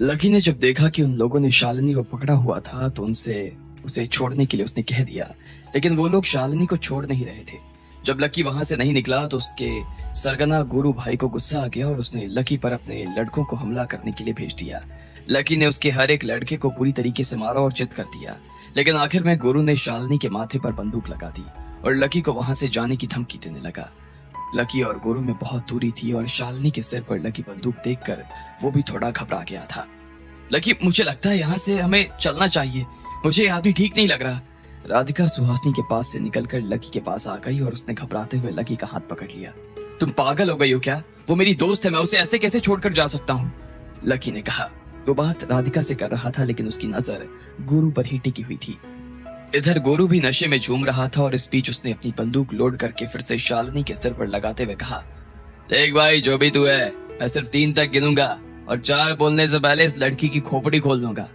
Lucky ने जब देखा कि उन लोगों ने शालिनी को पकड़ा हुआ था तो उनसे उसे छोड़ने के लिए उसने कह दिया, लेकिन वो लोग शालिनी को छोड़ नहीं रहे थे। जब लकी वहां से नहीं निकला तो उसके सरगना गुरु भाई को गुस्सा आ गया और उसने लकी पर अपने लड़कों को हमला करने के लिए भेज दिया। लकी ने उसके हर एक लड़के को पूरी तरीके से मारा और चित कर दिया, लेकिन आखिर में गुरु ने शालिनी के माथे पर बंदूक लगा दी और लकी को वहां से जाने की धमकी देने लगा। लकी और गुरु में बहुत दूरी थी और शालिनी के सिर पर लगी बंदूक देखकर वो भी थोड़ा घबरा गया था। लकी, मुझे लगता है यहाँ से हमें चलना चाहिए, मुझे ये आदमी ठीक नहीं लग रहा। राधिका सुहासिनी के पास से निकलकर लकी के पास आ गई और उसने घबराते हुए लकी का हाथ पकड़ लिया। तुम पागल हो गई हो क्या? वो मेरी दोस्त है, मैं उसे ऐसे कैसे छोड़कर जा सकता हूँ? लकी ने कहा। वो बात राधिका से कर रहा था लेकिन उसकी नजर गुरु पर ही टिकी हुई थी। इधर गुरु भी नशे में झूम रहा था और इस बीच उसने अपनी बंदूक लोड करके फिर से शालिनी के सिर पर लगाते हुए कहा, देख भाई, जो भी तू है, मैं सिर्फ 3 तक गिनूंगा और 4 बोलने से पहले इस लड़की की खोपड़ी खोल दूंगा।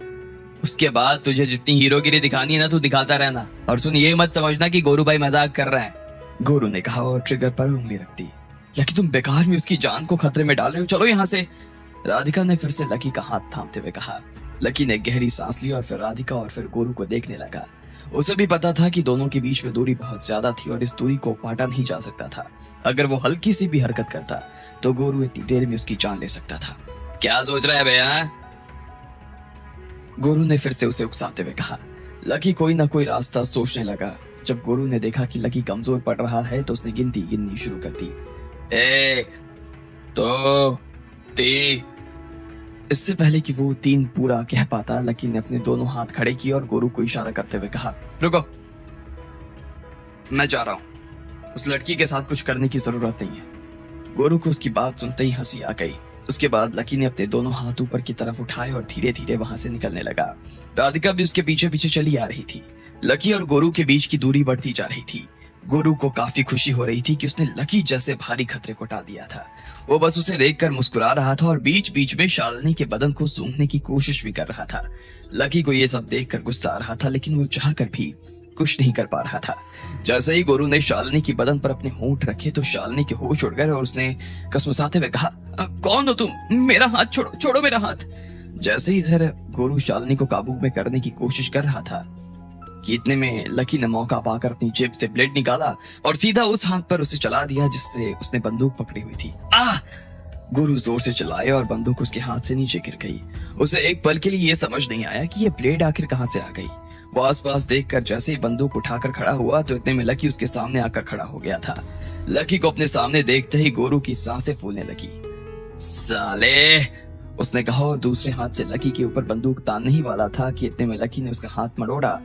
उसके बाद तुझे जितनी हीरोगिरी दिखानी है ना, तू दिखाता रहना। और सुन, ये मत समझना कि गोरू भाई मजाक कर रहा है, गुरु ने कहा और ट्रिगर पर उंगली रख दी। लकी, तुम बेकार में उसकी जान को खतरे में डाल रहे हो, चलो यहाँ से। राधिका ने फिर से लकी का हाथ थामते हुए कहा। लकी ने गहरी सांस ली और फिर राधिका और फिर गुरु को देखने लगा। उसे भी पता था कि दोनों के बीच में दूरी बहुत ज्यादा थी और इस दूरी को पाटा नहीं जा सकता था। अगर वो हल्की सी भी हरकत करता तो गुरु इतनी देर में उसकी जान ले सकता था। क्या सोच रहा है भैया? गुरु ने फिर से उसे उकसाते हुए कहा। लकी कोई ना कोई रास्ता सोचने लगा। जब गुरु ने देखा कि लकी कमजोर पड़ रहा है तो उसने गिनती गिननी शुरू कर दी। 1 2 3। इससे पहले कि वो 3 पूरा कह पाता, लकी ने अपने दोनों हाथ खड़े किए और गुरु को इशारा करते हुए कहा, रुको, मैं जा रहा हूं। उस लड़की के साथ कुछ करने की जरूरत नहीं है। गुरु को उसकी बात सुनते ही हंसी आ गई। उसके बाद लकी ने अपने दोनों हाथ ऊपर की तरफ उठाए और धीरे धीरे वहां से निकलने लगा। राधिका भी उसके पीछे पीछे चली आ रही थी। लकी और गुरु के बीच की दूरी बढ़ती जा रही थी। गुरु को काफी खुशी हो रही थी कि उसने लकी जैसे भारी खतरे को टाल दिया था। वो बस उसे देखकर मुस्कुरा रहा था और बीच बीच में शालिनी के बदन को सूंघने की कोशिश भी कर रहा था। लकी को ये सब देखकर गुस्सा आ रहा था लेकिन वो चाहकर भी कुछ नहीं कर पा रहा था। जैसे ही गुरु ने शालिनी की बदन पर अपने होंठ रखे तो शालिनी के होश उड़ गए और उसने कसमसाते हुए कहा, कौन हो तुम? मेरा हाथ छोड़ो, छोड़ो मेरा हाथ। जैसे ही इधर गुरु शालिनी को काबू में करने की कोशिश कर रहा था कि इतने में लकी ने मौका पाकर अपनी जेब से ब्लेड निकाला और सीधा उस हाथ पर उसे चला दिया जिससे उसने बंदूक पकड़ी हुई थी। गुरु जोर से चिल्लाया और बंदूक उसके हाथ से नीचे गिर गई। उसे एक पल के लिए ये समझ नहीं आया कि ये ब्लेड आखिर कहां से आ गई। वो आसपास देखकर जैसे ही बंदूक उठाकर खड़ा हुआ तो इतने में लकी उसके सामने आकर खड़ा हो गया था। लकी को अपने सामने देखते ही गुरु की सांसें फूलने लगी। साले, उसने कहा और दूसरे हाथ से लकी के ऊपर बंदूक तानने ही वाला था कि इतने में लकी ने उसका हाथ मरोड़ा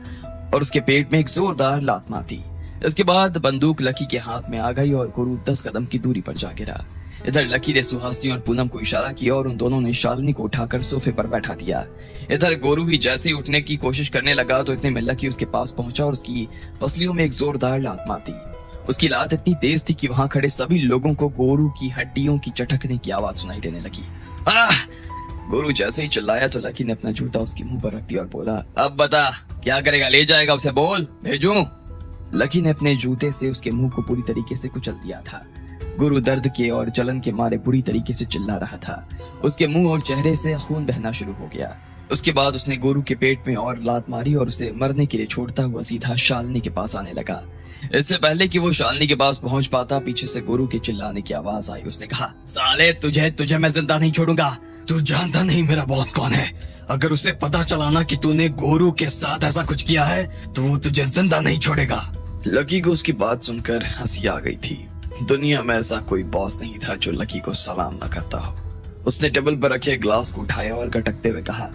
और उसके पेट में एक जोरदार लात मार दी। इसके बाद बंदूक लकी के हाथ में आ गई और गुरु 10 कदम की दूरी पर जा गिरा। इधर लकी ने सुहासिनी और पूनम को इशारा किया और उन दोनों ने शालिनी को उठाकर सोफे पर बैठा दिया। इधर गुरु भी जैसे ही उठने की कोशिश करने लगा तो इतने में लकी उसके पास पहुंचा और उसकी पसलियों में एक जोरदार लात मार दी। उसकी लात इतनी तेज थी कि वहां खड़े सभी लोगों को गुरु की हड्डियों की चटकने की आवाज सुनाई देने लगी। गुरु जैसे ही चिल्लाया तो लकी ने अपना जूता उसके मुंह पर रख दिया और बोला, अब बता क्या करेगा? ले जाएगा उसे? बोल, भेजूं? लकी ने अपने जूते से उसके मुंह को पूरी तरीके से कुचल दिया था। गुरु दर्द के और जलन के मारे बुरी तरीके से चिल्ला रहा था। उसके मुंह और चेहरे से खून बहना शुरू हो गया। उसके बाद उसने गुरु के पेट में और लात मारी और उसे मरने के लिए छोड़ता हुआ सीधा शालिनी के पास आने लगा। इससे पहले कि वो शालिनी के पास पहुंच पाता, पीछे से गुरु के चिल्लाने की आवाज आई। उसने कहा, साले, तुझे मैं जिंदा नहीं छोड़ूंगा। तू जानता नहीं मेरा बॉस कौन है। अगर उसे पता चला ना कि तूने गुरु के साथ ऐसा कुछ किया है तो वो तुझे जिंदा नहीं छोड़ेगा। लकी को उसकी बात सुनकर हंसी आ गई थी। दुनिया में ऐसा कोई बॉस नहीं था जो लकी को सलाम न करता हो। उसने टेबल पर रखे ग्लास को उठाया और गटकते हुए कहा,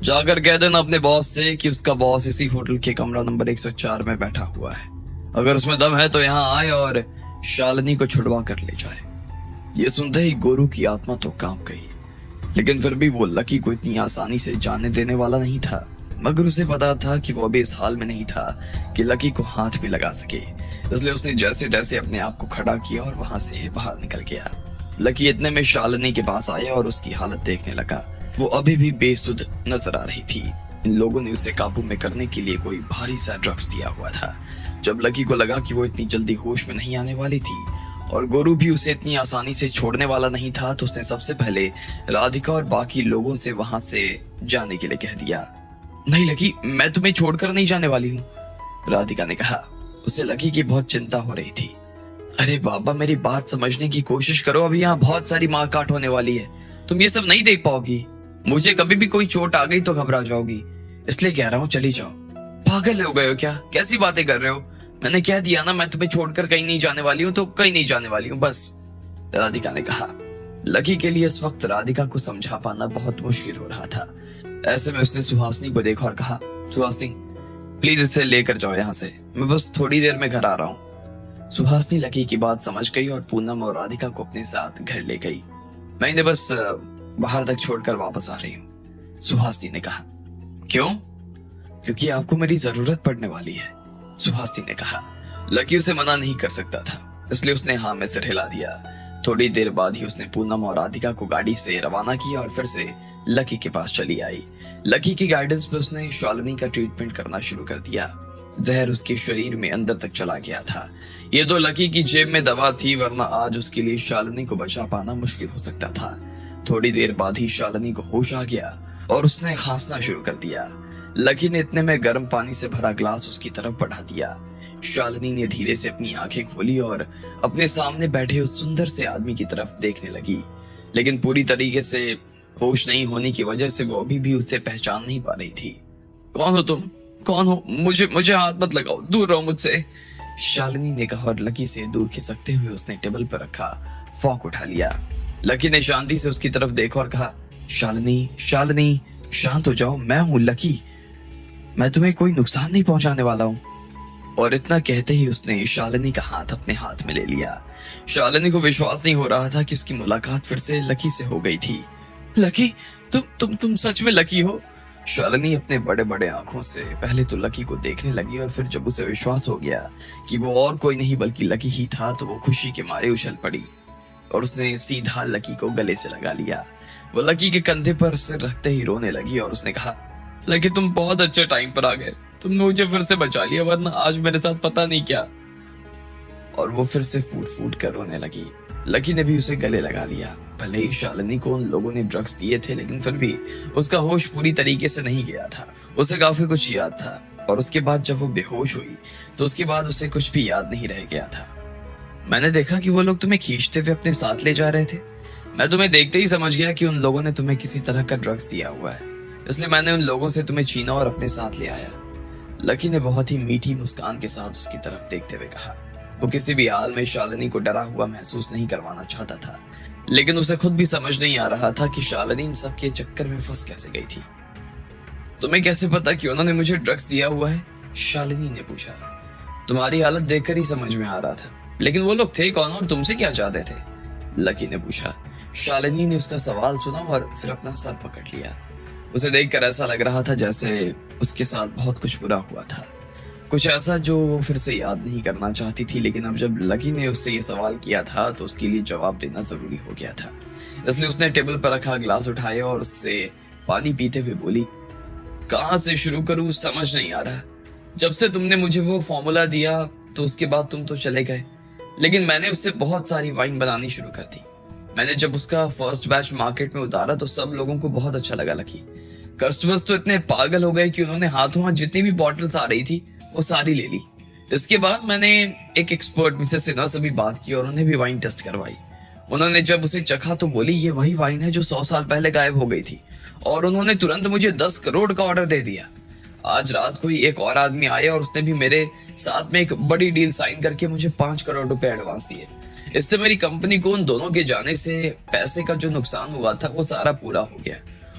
जाकर कह देना अपने बॉस से कि उसका बॉस इसी होटल के कमरा नंबर 104 में बैठा हुआ है। अगर उसमें दम है तो यहाँ आए और शालिनी को छुड़वा कर ले जाए। ये सुनते ही गुरु की आत्मा तो कांप गई, लेकिन फिर भी वो लकी को इतनी आसानी से जाने देने वाला नहीं था। मगर उसे पता था कि वो अभी इस हाल में नहीं था कि लकी को हाथ भी लगा सके, इसलिए उसने जैसे तैसे अपने आप को खड़ा किया और वहां से बाहर निकल गया। लकी इतने में शालिनी के पास आया और उसकी हालत देखने लगा। वो अभी भी बेसुध नजर आ रही थी। इन लोगों ने उसे काबू में करने के लिए कोई भारी सा ड्रग्स दिया हुआ था। जब लकी को लगा कि वो इतनी जल्दी होश में नहीं आने वाली थी और गुरु भी उसे इतनी आसानी से छोड़ने वाला नहीं था, तो उसने सबसे पहले राधिका और बाकी लोगों से वहां से जाने के लिए कह दिया। नहीं लकी, मैं तुम्हें छोड़कर नहीं जाने वाली हूँ, राधिका ने कहा। उसे लकी की बहुत चिंता हो रही थी। अरे बाबा, मेरी बात समझने की कोशिश करो, अभी यहाँ बहुत सारी मार काट होने वाली है, तुम ये सब नहीं देख पाओगी। मुझे कभी भी कोई चोट आ गई तो घबरा जाओगी, इसलिए कह रहा हूँ चली जाओ। पागल हो गए हो क्या? कैसी बातें कर रहे हो? मैंने कह दिया ना, मैं तुम्हें छोड़कर कहीं नहीं जाने वाली हूँ, तो कहीं नहीं जाने वाली हूँ बस, राधिका ने कहा। लकी के लिए इस वक्त राधिका को समझा पाना बहुत मुश्किल हो रहा था। ऐसे में उसने सुहासिनी को देखा और कहा, सुहासिनी प्लीज इसे लेकर जाओ यहाँ से, मैं बस थोड़ी देर में घर आ रहा हूँ। सुहासिनी लकी की बात समझ गई और पूनम और राधिका को अपने साथ घर ले गई। मैं इन्हें बस बाहर तक छोड़कर वापस आ रही हूँ, सुहासिनी ने कहा। क्यों? क्योंकि आपको मेरी जरूरत पड़ने वाली है, सुहासिनी ने कहा। लकी उसे मना नहीं कर सकता था, इसलिए उसने हाँ में सिर हिला दिया। थोड़ी देर बाद ही उसने पूनम और राधिका को गाड़ी से रवाना किया और फिर से लकी के पास चली आई। लकी की गाइडेंस पे उसने शालिनी का ट्रीटमेंट करना शुरू कर दिया। जहर उसके शरीर में अंदर तक चला गया था। ये तो लकी की जेब में दवा थी, वरना आज उसके लिए शालिनी को बचा पाना मुश्किल हो सकता था। थोड़ी देर बाद ही शालिनी को होश आ गया और उसने खांसना शुरू कर दिया। लकी ने इतने में गर्म पानी से भरा ग्लास उसकी तरफ बढ़ा दिया। शालिनी ने धीरे से अपनी आंखें खोली और अपने सामने बैठे उस सुंदर से आदमी की तरफ देखने लगी, लेकिन पूरी तरीके से होश नहीं होने की वजह से वो अभी भी उसे पहचान नहीं पा रही थी। कौन हो तुम? कौन हो? मुझे हाथ मत लगाओ, दूर रहो मुझसे, शालिनी ने कहा और लकी से दूर खिसकते हुए उसने टेबल पर रखा फॉक उठा लिया। लकी ने शांति से उसकी तरफ देखा और कहा, शालिनी शालिनी शांत हो जाओ, मैं हूं लकी, मैं तुम्हें कोई नुकसान नहीं पहुंचाने वाला हूं। और इतना कहते ही उसने शालिनी का हाथ अपने हाथ में ले लिया। शालिनी को विश्वास नहीं हो रहा था कि उसकी मुलाकात फिर से लकी से हो गई थी। लकी, तुम सच में लकी हो? शालिनी अपने बड़े बड़े आंखों से पहले तो लकी को देखने लगी और फिर जब उसे विश्वास हो गया कि वो और कोई नहीं बल्कि लकी ही था, तो वो खुशी के मारे उछल पड़ी और उसने सीधा लकी को गले से लगा लिया। वो लकी के कंधे पर सिर रखते ही रोने लगी और उसने कहा, लकी तुम बहुत अच्छे टाइम पर आ गए, तुमने मुझे फिर से बचा लिया, वरना आज मेरे साथ पता नहीं क्या। और वो फिर से फूट फूट कर रोने लगी। लकी ने भी उसे गले लगा लिया। भले ही शालिनी को उन लोगों ने ड्रग्स दिए थे, लेकिन फिर भी उसका होश पूरी तरीके से नहीं गया था। उसे काफी कुछ याद था और उसके बाद जब वो बेहोश हुई तो उसके बाद उसे कुछ भी याद नहीं रह गया था। मैंने देखा कि वो लोग तुम्हें खींचते हुए अपने साथ ले जा रहे थे। मैं तुम्हें देखते ही समझ गया कि उन लोगों ने तुम्हें किसी तरह का ड्रग्स दिया हुआ है, इसलिए मैंने उन लोगों से तुम्हें छीना और अपने साथ ले आया। लकी ने बहुत ही मीठी मुस्कान के साथ उसकी तरफ देखते हुए कहा। वो किसी भी हाल में शालिनी को डरा हुआ महसूस नहीं करवाना चाहता था, लेकिन उसे खुद भी समझ नहीं आ रहा था कि शालिनी इन सब के चक्कर में फंस कैसे गई थी। तुम्हें कैसे पता कि उन्होंने मुझे ड्रग्स दिया हुआ है? शालिनी ने पूछा। तुम्हारी हालत देखकर ही समझ में आ रहा था, लेकिन वो लोग थे कौन और तुमसे क्या चाहते थे? लकी ने पूछा। शालिनी ने उसका सवाल सुना और फिर अपना सर पकड़ लिया। उसे देखकर ऐसा लग रहा था जैसे उसके साथ बहुत कुछ बुरा हुआ था, कुछ ऐसा जो वो फिर से याद नहीं करना चाहती थी। लेकिन अब जब लकी ने उससे ये सवाल किया था तो उसके लिए जवाब देना जरूरी हो गया था, इसलिए उसने टेबल पर रखा ग्लास उठाया और उससे पानी पीते हुए बोली, कहां से शुरू करूं समझ नहीं आ रहा। जब से तुमने मुझे वो फॉर्मूला दिया तो उसके बाद तुम तो चले गए, लेकिन मैंने उससे बहुत सारी वाइन बनानी शुरू कर दी। मैंने जब उसका फर्स्ट बैच मार्केट में उतारा तो सब लोगों को बहुत अच्छा लगा। लकी, कस्टमर्स तो इतने पागल हो गए कि उन्होंने हाथों हाथ जितनी भी बॉटल्स आ रही थी वो सारी ले ली। इसके बाद मैंने एक एक्सपर्ट मिसेस सिन्हा से भी बात की और उन्हें भी वाइन टेस्ट करवाई। उन्होंने जब उसे चखा तो बोली, ये वही वाइन है जो 100 साल पहले गायब हो गई थी, और उन्होंने तुरंत मुझे 10 करोड़ का ऑर्डर दे दिया। आज रात को ही एक और आदमी आया और उसने भी मेरे साथ में एक बड़ी डील साइन करके मुझे 5 करोड़ रुपए एडवांस दिए। इससे मेरी कंपनी को उन दोनों के जाने से पैसे का जो नुकसान हुआ था वो सारा पूरा हो गया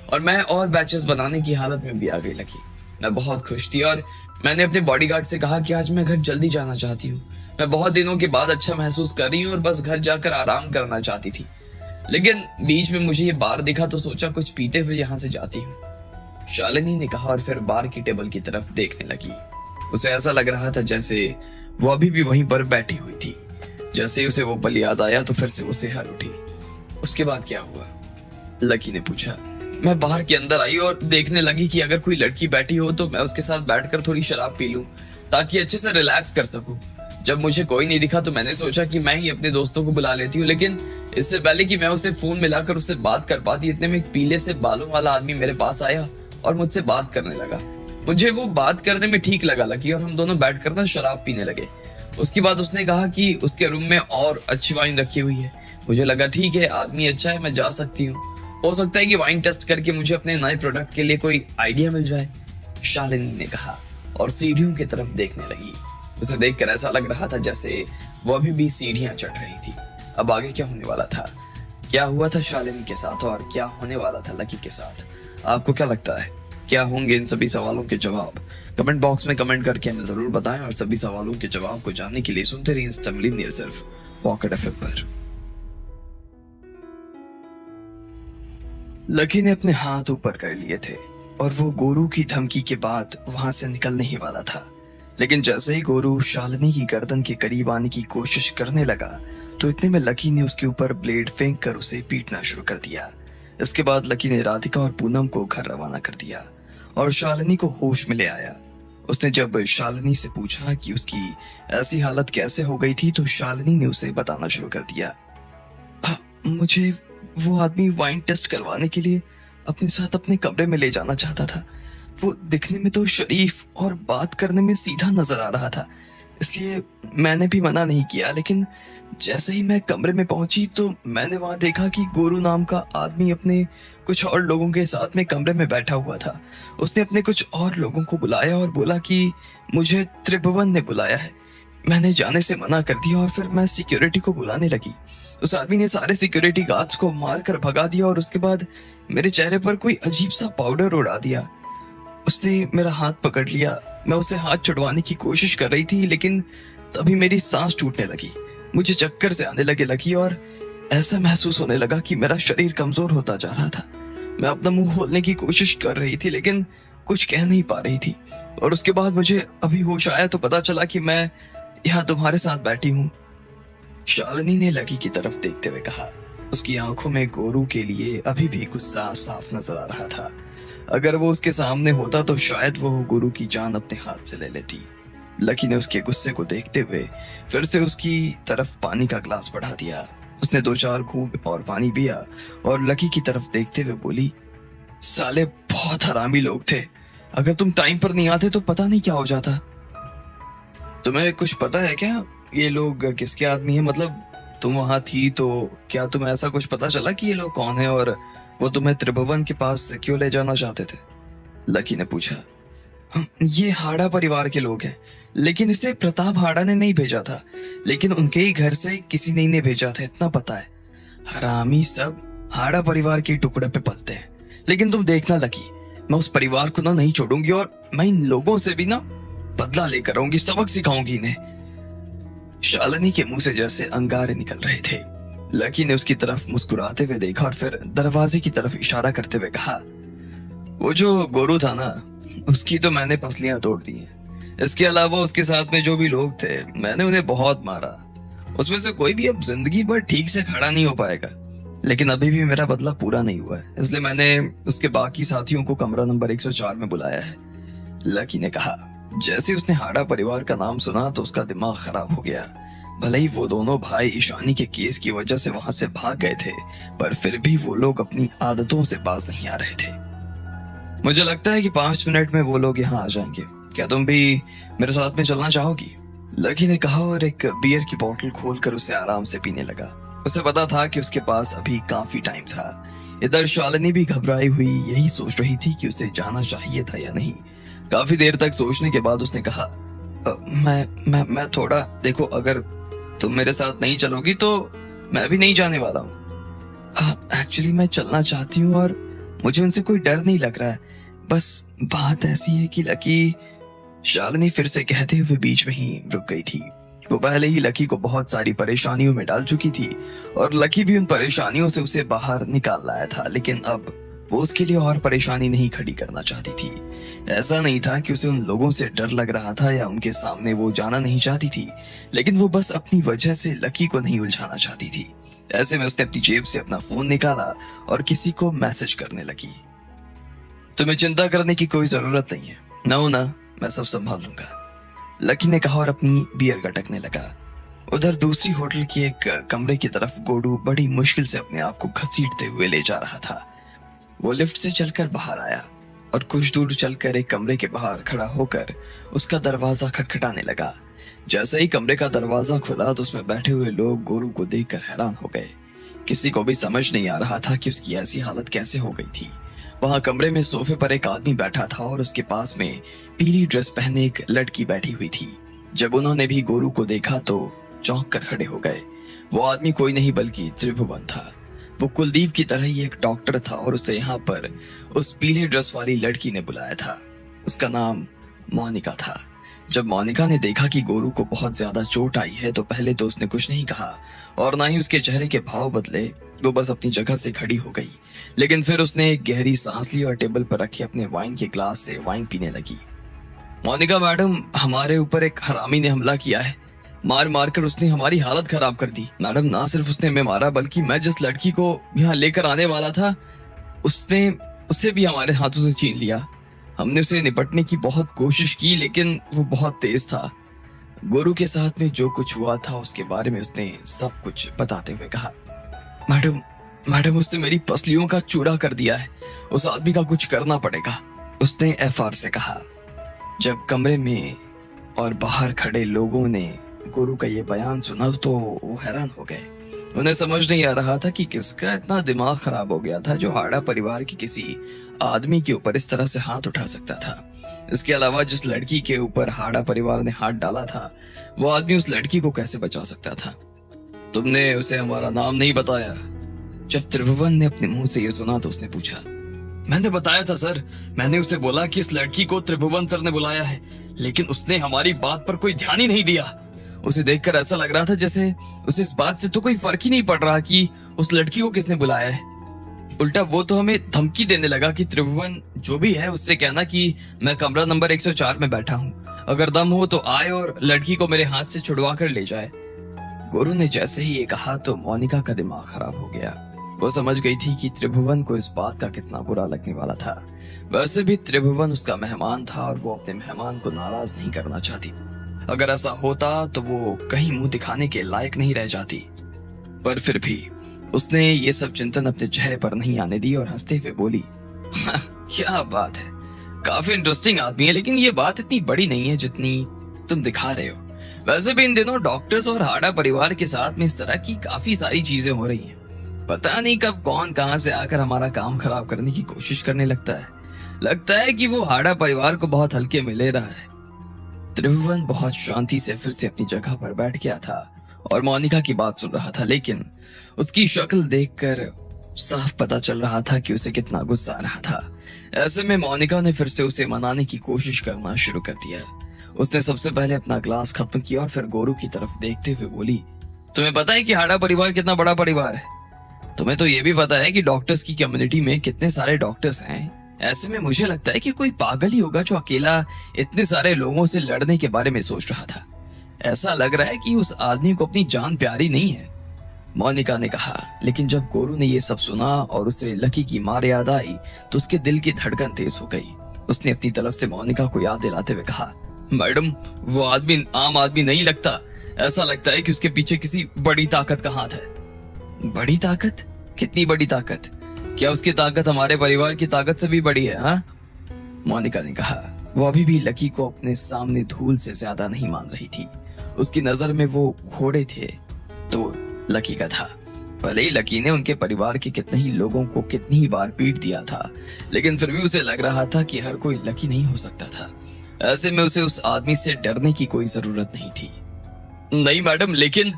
और मैं और बैचेस बनाने की हालत में भी आ गई। लकी, मैं बहुत खुश थी और मैंने अपने बॉडीगार्ड से कहा कि आज मैं घर जल्दी जाना चाहती हूँ। मैं बहुत दिनों के बाद अच्छा महसूस कर रही हूँ और बस घर जाकर आराम करना चाहती थी, लेकिन बीच में मुझे ये बार दिखा तो सोचा कुछ पीते हुए यहाँ से जाती हूँ, शालिनी ने कहा और फिर बार की टेबल की तरफ देखने लगी। उसे ऐसा लग रहा था जैसे वो अभी भी वहीं पर बैठी हुई थी। जैसे ही उसे वो पल याद आया तो फिर से वो सिहर उठी। उसके बाद क्या हुआ? लकी ने पूछा। मैं बाहर के अंदर आई और देखने लगी कि अगर कोई लड़की बैठी हो तो मैं उसके साथ बैठकर थोड़ी शराब पी लूं ताकि अच्छे से रिलैक्स कर सकूं। जब मुझे कोई नहीं दिखा तो मैंने सोचा कि मैं ही अपने दोस्तों को बुला लेती हूँ, लेकिन इससे पहले कि मैं उसे फोन मिलाकर उससे बात कर पाती, इतने में एक पीले से बालों वाला आदमी मेरे पास आया और मुझसे बात करने लगा। मुझे वो बात करने में ठीक लगा लकी, और हम दोनों बैठकर ना शराब पीने लगे। उसके बाद उसने कहा कि उसके रूम में और अच्छी वाइन रखी हुई है। मुझे लगा ठीक है, आदमी अच्छा है, मैं जा सकती हूँ। हो सकता है कि वाइन टेस्ट करके मुझे अपने नए प्रोडक्ट के लिए कोई आइडिया मिल जाए, शालिनी ने कहा और सीढ़ियों की तरफ देखने लगी। उसे देखकर ऐसा लग रहा था जैसे वो अभी भी सीढ़ियां चढ़ रही थी। अब आगे क्या होने वाला था, क्या हुआ था शालिनी के साथ और क्या होने वाला था लकी के साथ, आपको क्या लगता है? क्या होंगे इन सभी सवालों के जवाब? कमेंट बॉक्स में कमेंट करके हमें जरूर बताएं, और सभी सवालों के जवाब को जानने के लिए सुनते रहिए मिलियनेयर सिर्फ पॉकेट एफएम पर। लकी ने अपने हाथ ऊपर कर लिए थे और वो गोरू की धमकी के बाद वहां से निकलने ही वाला था, लेकिन जैसे ही गोरू शालिनी की गर्दन के करीब आने की कोशिश करने लगा तो इतने में लकी ने उसके ऊपर ब्लेड फेंक कर उसे पीटना शुरू कर दिया। इसके बाद लकी ने राधिका और पूनम को घर रवाना कर दिया और शालिनी को होश में ले आया। उसने जब शालिनी से पूछा कि उसकी ऐसी हालत कैसे हो गई थी तो शालिनी ने उसे बताना शुरू कर दिया। मुझे वो आदमी वाइन टेस्ट करवाने के लिए अपने साथ अपने कमरे में ले जाना चाहता था। वो दिखने में तो शरीफ और बात करने में सीधा नजर आ रहा था, इसलिए मैंने भी मना नहीं किया। लेकिन जैसे ही मैं कमरे में पहुंची तो मैंने वहां देखा कि गोरू नाम का आदमी अपने कुछ और लोगों के साथ में कमरे में बैठा हुआ था। उसने अपने कुछ और लोगों को बुलाया और बोला कि मुझे त्रिभुवन ने बुलाया है। मैंने जाने से मना कर दिया और फिर मैं सिक्योरिटी को बुलाने लगी। उस आदमी ने सारे सिक्योरिटी गार्ड्स को मारकर भगा दिया और उसके बाद मेरे चेहरे पर कोई अजीब सा पाउडर उड़ा दिया। उसने मेरा हाथ पकड़ लिया। मैं उसे हाथ छुड़वाने की कोशिश कर रही थी, लेकिन तभी मेरी सांस टूटने लगी। मुझे चक्कर से आने लगी और ऐसा महसूस होने लगा कि मेरा शरीर कमजोर होता जा रहा था। मैं अपना मुंह खोलने की कोशिश कर रही थी लेकिन कुछ कह नहीं पा रही थी। और उसके बाद मुझे अभी होश आया तो पता चला कि मैं यहाँ तुम्हारे साथ बैठी हूँ। शालिनी ने लकी की तरफ देखते हुए कहा। उसकी आंखों में गोरू के लिए अभी भी गुस्सा साफ नजर आ रहा था। अगर वो उसके सामने होता तो शायद वो गुरु की जान अपने हाथ से ले लेती। लकी ने उसके गुस्से को देखते हुए फिर से उसकी तरफ पानी का ग्लास बढ़ा दिया। उसने 2-4 घूंट और पानी पिया और लकी की तरफ देखते हुए बोली, साले बहुत हरामी लोग थे। अगर तुम टाइम पर नहीं आते तो पता नहीं क्या हो जाता। तुम्हें कुछ पता है क्या ये लोग किसके आदमी है? मतलब तुम वहां थी तो क्या तुम्हें ऐसा कुछ पता चला कि ये लोग कौन है और वो तुम्हें त्रिभुवन के पास क्यों ले जाना चाहते थे? लकी ने पूछा। ये हाड़ा परिवार के लोग हैं, लेकिन इसे प्रताप हाड़ा ने नहीं भेजा था, लेकिन उनके ही घर से किसी ने इन्हें भेजा था, इतना पता है। हरामी सब हाड़ा परिवार के टुकड़े पे पलते हैं। लेकिन तुम देखना लकी, मैं उस परिवार को ना नहीं छोड़ूंगी और मैं इन लोगों से भी ना बदला लेकर आऊंगी, सबक सिखाऊंगी इन्हें। शालिनी के मुंह से जैसे अंगारे निकल रहे थे। लकी ने उसकी तरफ मुस्कुराते हुए देखा और फिर दरवाजे की तरफ इशारा करते हुए कहा, वो जो गोरू था ना, उसकी तो मैंने पसलियां तोड़ दी हैं। इसके अलावा उसके साथ में जो भी लोग थे मैंने उन्हें बहुत मारा। उसमें से कोई भी अब जिंदगी भर ठीक से खड़ा नहीं हो पाएगा। लेकिन अभी भी मेरा बदला पूरा नहीं हुआ है, इसलिए मैंने उसके बाकी साथियों को कमरा नंबर 104 में बुलाया है, लकी ने कहा। जैसे उसने हाड़ा परिवार का नाम सुना तो उसका दिमाग खराब हो गया। भले ही वो दोनों भाई ईशानी के केस की वजह से वहां से भाग गए थे, पर फिर भी वो लोग अपनी आदतों से बाज नहीं आ रहे थे। मुझे लगता है कि 5 मिनट में वो लोग यहाँ आ जाएंगे। क्या तुम भी मेरे साथ में चलना चाहोगी? लकी ने कहा और एक बियर की बोतल खोलकर उसे आराम से पीने लगा। उसे पता था कि उसके पास अभी काफी टाइम था। इधर शालिनी भी घबराई हुई यही सोच रही थी कि उसे जाना चाहिए था या नहीं। काफी देर तक सोचने के बाद उसने कहा, मैं थोड़ा, देखो अगर तुम मेरे साथ नहीं चलोगी तो मैं भी नहीं जाने वाला हूँ। एक्चुअली मैं चलना चाहती हूँ और मुझे उनसे कोई डर नहीं लग रहा है। बस बात ऐसी है कि लकी, शालिनी फिर से कहते हुए बीच में ही रुक गई थी। वो पहले ही लकी को बहुत सारी परेशानियों में डाल चुकी थी और लकी भी उन परेशानियों से उसे बाहर निकाल लाया था, लेकिन अब वो उसके लिए और परेशानी नहीं खड़ी करना चाहती थी। ऐसा नहीं था कि उसे उन लोगों से डर लग रहा था या उनके सामने वो जाना नहीं चाहती थी, लेकिन वो बस अपनी वजह से लकी को नहीं उलझाना चाहती थी। ऐसे में उसने अपनी जेब से अपना फोन निकाला और किसी को मैसेज करने लगी। तुम्हें चिंता करने की कोई जरूरत नहीं है, ना मैं सब संभाल लूंगा। लकी ने कहा और अपनी बियर गटकने लगा। उधर दूसरी होटल की एक कमरे की तरफ गोरू बड़ी मुश्किल से अपने आप को घसीटते हुए ले जा रहा था। वो लिफ्ट से चलकर बाहर आया और कुछ दूर चलकर एक कमरे के बाहर खड़ा होकर उसका दरवाजा खटखटाने लगा। जैसे ही कमरे का दरवाजा खुला तो उसमें बैठे हुए लोग गोरू को देखकर हैरान हो गए। किसी को भी समझ नहीं आ रहा था कि उसकी ऐसी हालत कैसे हो गई थी। वहां कमरे में सोफे पर एक आदमी बैठा था और उसके पास में पीली ड्रेस पहने एक लड़की बैठी हुई थी। जब उन्होंने भी गोरू को देखा तो चौंक कर खड़े हो गए। वो आदमी कोई नहीं बल्कि त्रिभुवन था। वो कुलदीप की तरह ही एक डॉक्टर था और उसे यहाँ पर उस पीले ड्रेस वाली लड़की ने बुलाया था। उसका नाम मोनिका था। जब मोनिका ने देखा कि गोरू को बहुत ज्यादा चोट आई है तो पहले तो उसने कुछ नहीं कहा और ना ही उसके चेहरे के भाव बदले। वो बस अपनी जगह से खड़ी हो गई, लेकिन फिर उसने एक गहरी सांस ली और टेबल पर रखे अपने वाइन के ग्लास से वाइन पीने लगी। मोनिका मैडम, हमारे ऊपर एक हरामी ने हमला किया है। मार मार कर उसने हमारी हालत खराब कर दी। मैडम, ना सिर्फ उसने हमें मारा बल्कि मैं जिस लड़की को यहाँ लेकर आने वाला था उसे भी हमारे हाथों से छीन लिया। हमने उसे निपटने की बहुत कोशिश की लेकिन वो बहुत तेज था। गोरू के साथ में जो कुछ हुआ था उसके बारे में उसने सब कुछ बताते हुए कहा। मैडम, उसने मेरी पसलियों का चूरा कर दिया है। उस आदमी का कुछ करना पड़ेगा, उसने एफआर से कहा। जब कमरे में और बाहर खड़े लोगों ने गोरू का ये बयान सुना तो वो हैरान हो गए। उन्हें समझ नहीं आ रहा था कि किसका इतना दिमाग खराब हो गया था जो हाड़ा परिवार के किसी आदमी के ऊपर इस तरह से हाथ उठा सकता था। इसके अलावा जिस लड़की के ऊपर हाड़ा परिवार ने हाथ डाला था वो आदमी उस लड़की को कैसे बचा सकता था। तुमने उसे हमारा नाम नहीं बताया। जब त्रिभुवन ने अपने मुंह से ये सुना तो उसने पूछा। मैंने बताया था सर, मैंने उसे बोला कि इस लड़की को त्रिभुवन सर ने बुलाया है, लेकिन उसने हमारी बात पर कोई ध्यान ही नहीं दिया। उसे देखकर ऐसा लग रहा था जैसे उसे इस बात से तो कोई फर्क ही नहीं पड़ रहा कि उस लड़की को किसने बुलाया है। उल्टा वो तो हमें धमकी देने लगा कि त्रिभुवन जो भी है उससे कहना कि मैं कमरा नंबर 104 में बैठा हूँ, अगर दम हो तो आए और लड़की को मेरे हाथ से छुड़वा कर ले जाए। गोरू ने जैसे ही ये कहा तो मोनिका का दिमाग खराब हो गया। वो समझ गई थी कि त्रिभुवन को इस बात का कितना बुरा लगने वाला था। वैसे भी त्रिभुवन उसका मेहमान था और वो अपने मेहमान को नाराज नहीं करना चाहती। अगर ऐसा होता तो वो कहीं मुंह दिखाने के लायक नहीं रह जाती। पर फिर भी उसने ये सब चिंतन अपने चेहरे पर नहीं आने दी और हंसते हुए बोली, क्या बात है, काफी इंटरेस्टिंग आदमी है, लेकिन ये बात इतनी बड़ी नहीं है जितनी तुम दिखा रहे हो। वैसे भी इन दिनों डॉक्टर्स और हाड़ा परिवार के साथ में इस तरह की काफी सारी चीजें हो रही हैं। पता नहीं कब कौन कहां से आकर हमारा काम खराब करने की कोशिश करने लगता है कि वो हाड़ा परिवार को बहुत हल्के में ले रहा है। त्रिभुवन बहुत शांति से फिर से अपनी जगह पर बैठ गया था और मोनिका की बात सुन रहा था, लेकिन उसकी शक्ल देखकर साफ पता चल रहा था कि उसे कितना गुस्सा आ रहा था। ऐसे में मोनिका ने फिर से उसे मनाने की कोशिश करना शुरू कर दिया। उसने सबसे पहले अपना ग्लास खत्म किया और फिर गोरू की तरफ देखते हुए बोली, तुम्हें पता है कि हाड़ा परिवार कितना बड़ा परिवार है? तुम्हें तो ये भी पता है कि डॉक्टर्स की कम्युनिटी में कितने सारे डॉक्टर्स हैं। ऐसे में मुझे लगता है कि कोई पागल ही होगा जो अकेला इतने सारे लोगों से लड़ने के बारे में सोच रहा था। ऐसा लग रहा है कि उस आदमी को अपनी जान प्यारी नहीं है, मोनिका ने कहा। लेकिन जब गोरू ने ये सब सुना और उसे लकी की मार याद आई तो उसके दिल की धड़कन तेज हो गई। उसने अपनी तरफ से मोनिका को याद दिलाते हुए कहा, मैडम, वो आदमी आम आदमी नहीं लगता। ऐसा लगता है कि उसके पीछे किसी बड़ी ताकत का हाथ है। बड़ी ताकत? कितनी बड़ी ताकत? क्या उसकी ताकत हमारे परिवार की ताकत से भी बड़ी है? हाँ, मोनिका ने कहा। वो अभी भी लकी को अपने सामने धूल से ज्यादा नहीं मान रही थी। उसकी नजर में वो घोड़े थे तो लकी का था। भले ही लकी ने उनके परिवार के कितने ही लोगों को कितनी ही बार पीट दिया था, लेकिन फिर भी उसे लग रहा था कि हर कोई लकी नहीं हो सकता था। ऐसे में उसे उस आदमी से डरने की कोई जरूरत नहीं थी। नहीं मैडम, लेकिन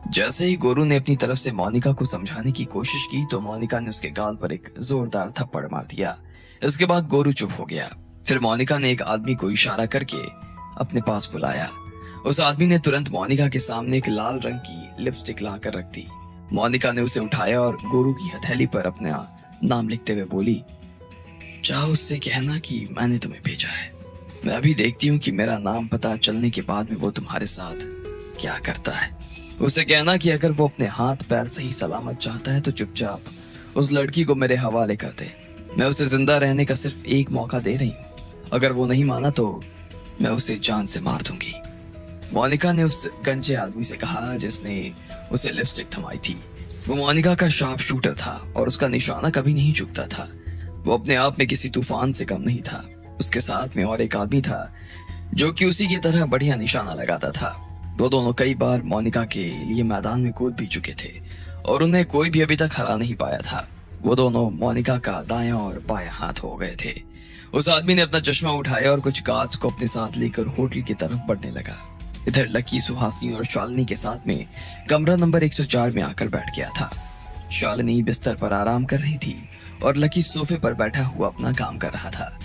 जैसे ही गोरू ने अपनी तरफ से मोनिका को समझाने की कोशिश की तो मोनिका ने उसके गाल पर एक जोरदार थप्पड़ मार दिया। इसके बाद गोरू चुप हो गया। फिर मोनिका ने एक आदमी को इशारा करके अपने पास बुलाया। उस आदमी ने तुरंत मोनिका के सामने एक लाल रंग की लिपस्टिक लाकर रख दी। मोनिका ने उसे उठाया और गोरू की हथेली पर अपना नाम लिखते हुए बोली, चाहो उससे कहना कि मैंने तुम्हें भेजा है। मैं अभी देखती हूँ कि मेरा नाम पता चलने के बाद में वो तुम्हारे साथ क्या करता है। उसे कहना कि अगर वो अपने हाथ पैर सही सलामत चाहता है तो चुपचाप उस लड़की को मेरे हवाले कर दे। मैं उसे जिंदा रहने का सिर्फ एक मौका दे रही हूँ। अगर वो नहीं माना तो मैं उसे जान से मार दूंगी। मोनिका ने उस गंजे आदमी से कहा जिसने उसे लिपस्टिक थमाई थी। वो मोनिका का शार्प शूटर था और उसका निशाना कभी नहीं चूकता था। वो अपने आप में किसी तूफान से कम नहीं था। उसके साथ में और एक आदमी था जो कि उसी की तरह बढ़िया निशाना लगाता था। वो दोनों कई बार मोनिका के लिए मैदान में कूद भी चुके थे और उन्हें कोई भी अभी तक हरा नहीं पाया था। वो दोनों मोनिका का दायां और बायां हाथ हो गए थे। उस आदमी ने अपना चश्मा उठाया और कुछ गार्ड्स को अपने साथ लेकर होटल की तरफ बढ़ने लगा। इधर लकी सुहासिनी और शालिनी के साथ में कमरा नंबर 104 में आकर बैठ गया था। शालिनी बिस्तर पर आराम कर रही थी और लकी सोफे पर बैठा हुआ अपना काम कर रहा था।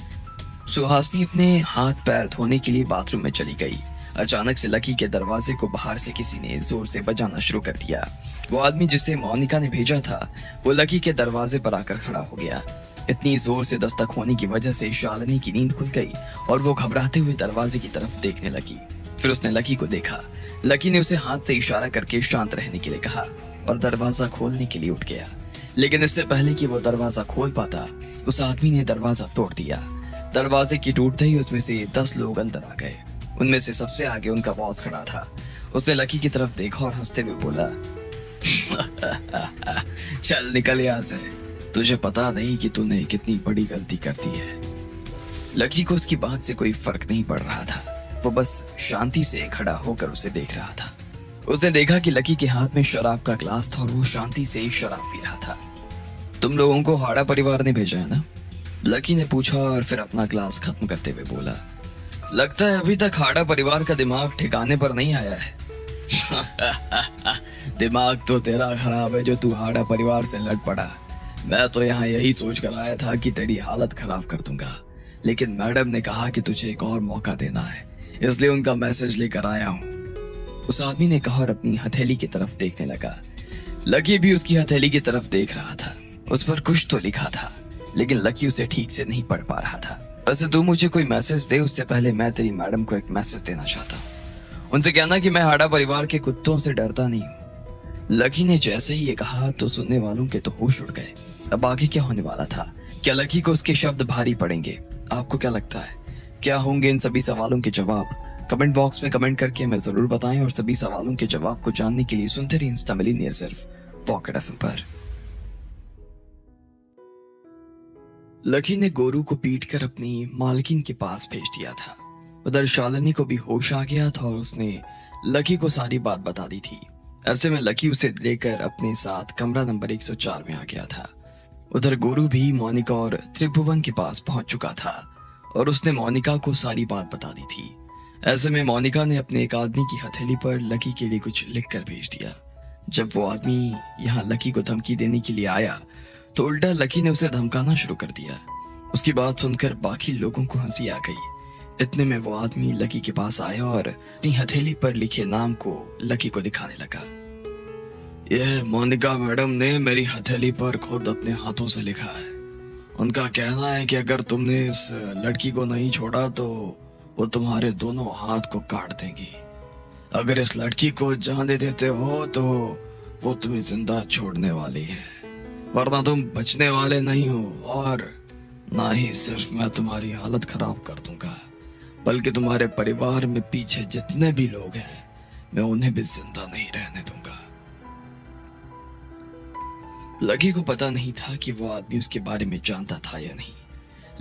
सुहासिनी अपने हाथ पैर धोने के लिए बाथरूम में चली गई। अचानक से लकी के दरवाजे को बाहर से किसी ने जोर से बजाना शुरू कर दिया। वो आदमी जिसे मोनिका ने भेजा था वो लकी के दरवाजे पर आकर खड़ा हो गया। इतनी जोर से दस्तक होने की वजह से शालिनी की नींद खुल गई और वो घबराते हुए दरवाजे की तरफ देखने लगी। फिर उसने लकी को देखा। लकी ने उसे हाथ से इशारा करके शांत रहने के लिए कहा और दरवाजा खोलने के लिए उठ गया। लेकिन इससे पहले कि वो दरवाजा खोल पाता उस आदमी ने दरवाजा तोड़ दिया। दरवाजे की टूटते ही उसमें से 10 लोग अंदर आ गए। उनमें से सबसे आगे उनका बॉस खड़ा था। उसने लकी की तरफ देखा और हंसते हुए बोला चल निकल यहाँ से, तुझे पता नहीं कि तूने कितनी बड़ी गलती कर दी है। लकी को उसकी बात से कोई फर्क नहीं पड़ रहा था। वो बस शांति से खड़ा होकर उसे देख रहा था। उसने देखा कि लकी के हाथ में शराब का ग्लास था और वो शांति से शराब पी रहा था। तुम लोगों को हाड़ा परिवार ने भेजा है ना? लकी ने पूछा और फिर अपना ग्लास खत्म करते हुए बोला, लगता है अभी तक हाड़ा परिवार का दिमाग ठिकाने पर नहीं आया है। दिमाग तो तेरा खराब है जो तू हाड़ा परिवार से लड़ पड़ा। मैं तो यहाँ यही सोच कर आया था कि तेरी हालत खराब कर दूंगा, लेकिन मैडम ने कहा कि तुझे एक और मौका देना है, इसलिए उनका मैसेज लेकर आया हूँ। उस आदमी ने कहा और अपनी हथेली की तरफ देखने लगा। लकी भी उसकी हथेली की तरफ देख रहा था। उस पर कुछ तो लिखा था लेकिन लकी उसे ठीक से नहीं पढ़ पा रहा था। वैसे तू मुझे कोई मैसेज दे उससे पहले मैं तेरी मैडम को एक मैसेज देना चाहता हूँ। उनसे कहना कि मैं हाड़ा परिवार के कुत्तों से डरता नहीं हूँ। लकी ने जैसे ही ये कहा तो सुनने वालों के तो होश उड़ गए। अब आगे क्या होने वाला था? क्या लकी को उसके शब्द भारी पड़ेंगे? आपको क्या लगता है क्या होंगे इन सभी सवालों के जवाब? कमेंट बॉक्स में कमेंट करके हमें जरूर बताएं और सभी सवालों के जवाब को जानने के लिए सुनते रहिए इंस्टा मिलीनियर सिर्फ पॉकेट एफएम पर। लकी ने गोरू को पीटकर अपनी मालकिन के पास भेज दिया था। उधर शालिनी को भी होश आ गया था और उसने लकी को सारी बात बता दी थी। ऐसे में लकी उसे लेकर अपने साथ कमरा नंबर 104 में आ गया था। उधर गोरू भी मोनिका और त्रिभुवन के पास पहुंच चुका था और उसने मोनिका को सारी बात बता दी थी। ऐसे में मोनिका ने अपने एक आदमी की हथेली पर लकी के लिए कुछ लिखकर भेज दिया। जब वो आदमी यहाँ लकी को धमकी देने के लिए आया तो उल्टा लकी ने उसे धमकाना शुरू कर दिया। उसकी बात सुनकर बाकी लोगों को हंसी आ गई। इतने में वो आदमी लकी के पास आया और अपनी हथेली पर लिखे नाम को लकी को दिखाने लगा। यह मोनिका मैडम ने मेरी हथेली पर खुद अपने हाथों से लिखा है। उनका कहना है कि अगर तुमने इस लड़की को नहीं छोड़ा तो वो तुम्हारे दोनों हाथ को काट देंगी। अगर इस लड़की को जाने देते हो तो वो तुम्हें जिंदा छोड़ने वाली है, वरना तुम बचने वाले नहीं हो। और ना ही सिर्फ मैं तुम्हारी हालत खराब कर दूंगा बल्कि तुम्हारे परिवार में पीछे जितने भी लोग हैं मैं उन्हें भी जिंदा नहीं रहने दूंगा। लकी को पता नहीं था कि वो आदमी उसके बारे में जानता था या नहीं,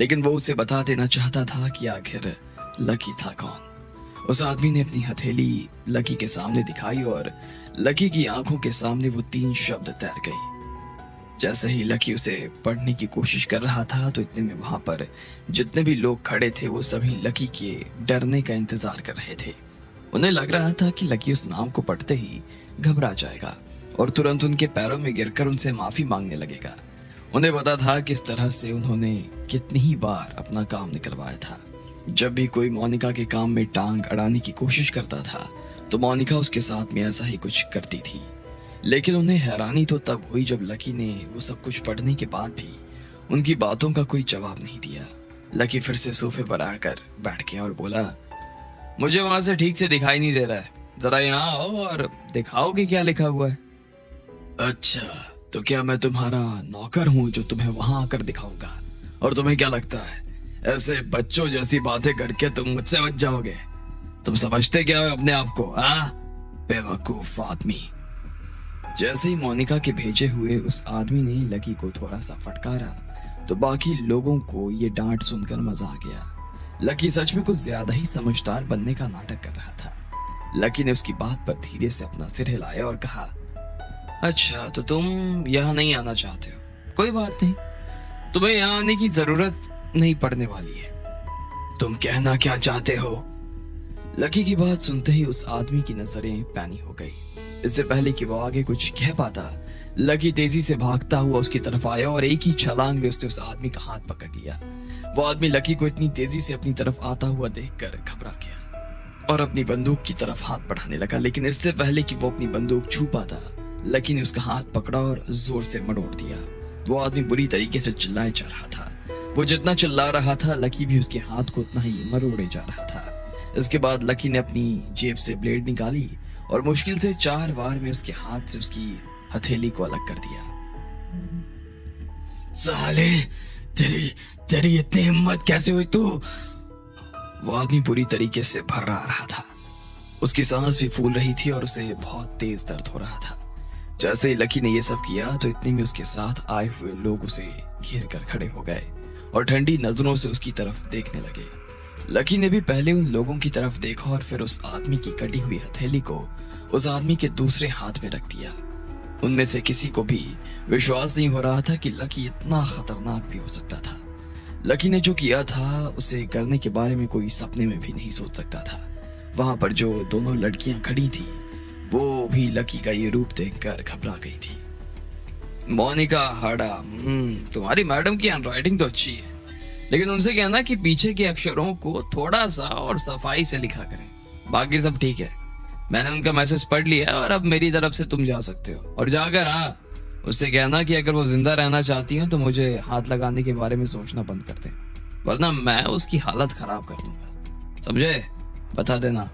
लेकिन वो उसे बता देना चाहता था कि आखिर लकी था कौन। उस आदमी ने अपनी हथेली लकी के सामने दिखाई और लकी की आंखों के सामने वो 3 शब्द तैर गई। जैसे ही लकी उसे पढ़ने की कोशिश कर रहा था तो इतने में वहां पर जितने भी लोग खड़े थे वो सभी लकी के डरने का इंतजार कर रहे थे। उन्हें लग रहा था कि लकी उस नाम को पढ़ते ही घबरा जाएगा और तुरंत उनके पैरों में गिरकर उनसे माफी मांगने लगेगा। उन्हें पता था कि इस तरह से उन्होंने कितनी ही बार अपना काम निकलवाया था। जब भी कोई मोनिका के काम में टांग अड़ाने की कोशिश करता था तो मोनिका उसके साथ में ऐसा ही कुछ करती थी। लेकिन उन्हें हैरानी तो तब हुई जब लकी ने वो सब कुछ पढ़ने के बाद भी उनकी बातों का कोई जवाब नहीं दिया। लकी फिर से सोफे पर आकर बैठ गया और बोला, मुझे वहां से ठीक से दिखाई नहीं दे रहा है, जरा यहाँ आओ और दिखाओ कि क्या लिखा हुआ है। अच्छा, तो क्या मैं तुम्हारा नौकर हूँ जो तुम्हें वहां आकर दिखाऊंगा? और तुम्हें क्या लगता है ऐसे बच्चों जैसी बातें करके तुम मुझसे बच जाओगे? तुम समझते क्या हो अपने आप को? हाँ, बेवकूफ आदमी। जैसे ही मोनिका के भेजे हुए उस आदमी ने लकी को थोड़ा सा फटकारा तो बाकी लोगों को ये डांट सुनकर मजा आ गया। लकी सच में कुछ ज्यादा ही समझदार बनने का नाटक कर रहा था। लकी ने उसकी बात पर धीरे से अपना सिर हिलाया और कहा, अच्छा तो तुम यहाँ नहीं आना चाहते हो? कोई बात नहीं, तुम्हें यहाँ आने की जरूरत नहीं पड़ने वाली है। तुम कहना क्या चाहते हो? लकी की बात सुनते ही उस आदमी की नजरें पैनी हो गई। इससे पहले कि वो आगे कुछ कह पाता, लकी तेजी से भागता हुआ उसकी तरफ आया और एक ही छलांग में उसने उस आदमी का हाथ पकड़ लिया। वो आदमी लकी को इतनी तेजी से अपनी तरफ आता हुआ देखकर घबरा गया और अपनी बंदूक की तरफ हाथ बढ़ाने लगा, लेकिन इससे पहले कि वो अपनी बंदूक छू पाता, लकी ने उसका हाथ पकड़ा और जोर से मरोड़ दिया। वो आदमी बुरी तरीके से चिल्लाए जा रहा था। वो जितना चिल्ला रहा था, लकी भी उसके हाथ को उतना ही मरोड़े जा रहा था। इसके बाद लकी ने अपनी जेब से ब्लेड निकाली और मुश्किल से 4 बार में उसके हाथ से उसकी हथेली को अलग कर दिया। साले, तेरी इतनी हिम्मत कैसे हुई तू? वो आदमी पूरी तरीके से भर्रा रहा था। उसकी सांस भी फूल रही थी और उसे बहुत तेज दर्द हो रहा था। जैसे ही लकी ने ये सब किया तो इतने में उसके साथ आए हुए लोग उसे घेर कर खड़े हो गए और ठंडी नजरों से उसकी तरफ देखने लगे। लकी ने भी पहले उन लोगों की तरफ देखा और फिर उस आदमी की कटी हुई हथेली को उस आदमी के दूसरे हाथ में रख दिया। उनमें से किसी को भी विश्वास नहीं हो रहा था कि लकी इतना खतरनाक भी हो सकता था। लकी ने जो किया था उसे करने के बारे में कोई सपने में भी नहीं सोच सकता था। वहां पर जो दोनों लड़कियां खड़ी थी वो भी लकी का ये रूप देखकर घबरा गई थी। मोनिका हाड़ा, तुम्हारी मैडम की हैंडराइटिंग तो अच्छी है, लेकिन उनसे कहना कि पीछे के अक्षरों को थोड़ा सा और सफाई से लिखा करें। बाकी सब ठीक है, मैंने उनका मैसेज पढ़ लिया और अब मेरी तरफ से तुम जा सकते हो। और जाकर उससे कहना कि अगर वो जिंदा रहना चाहती हो तो मुझे हाथ लगाने के बारे में सोचना बंद कर दें, वरना मैं उसकी हालत खराब कर दूंगा, समझे? बता देना।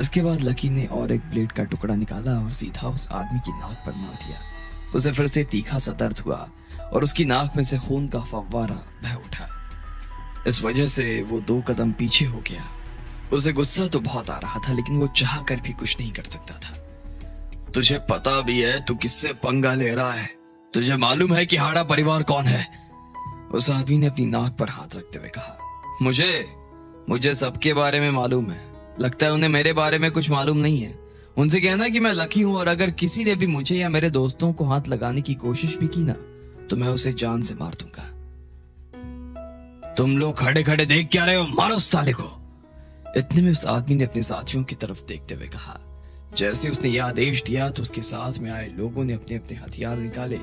इसके बाद लकी ने और एक ब्लेड का टुकड़ा निकाला और सीधा उस आदमी की नाक पर मार दिया। उसे फिर से तीखा सा दर्द हुआ और उसकी नाक में से खून का फव्वारा बह उठा। इस वजह से वो 2 कदम पीछे हो गया। उसे गुस्सा तो बहुत आ रहा था, लेकिन वो चाह कर भी कुछ नहीं कर सकता था। तुझे पता भी है तू किससे पंगा ले रहा है? तुझे मालूम है कि हाड़ा परिवार कौन है? उस आदमी ने अपनी नाक पर हाथ रखते हुए कहा, मुझे सबके बारे में मालूम है। लगता है उन्हें मेरे बारे में कुछ मालूम नहीं है। उनसे कहना कि मैं लकी हूं और अगर किसी ने भी मुझे या मेरे दोस्तों को हाथ लगाने की कोशिश भी की ना तो मैं उसे जान से मार दूंगा। तुम लोग खड़े खड़े देख क्या रहे हो? मारो उस साले को। इतने में उस आदमी ने अपने साथियों की तरफ देखते हुए कहा। जैसे उसने यह आदेश दिया तो उसके साथ में आए लोगों ने अपने अपने हथियार निकाले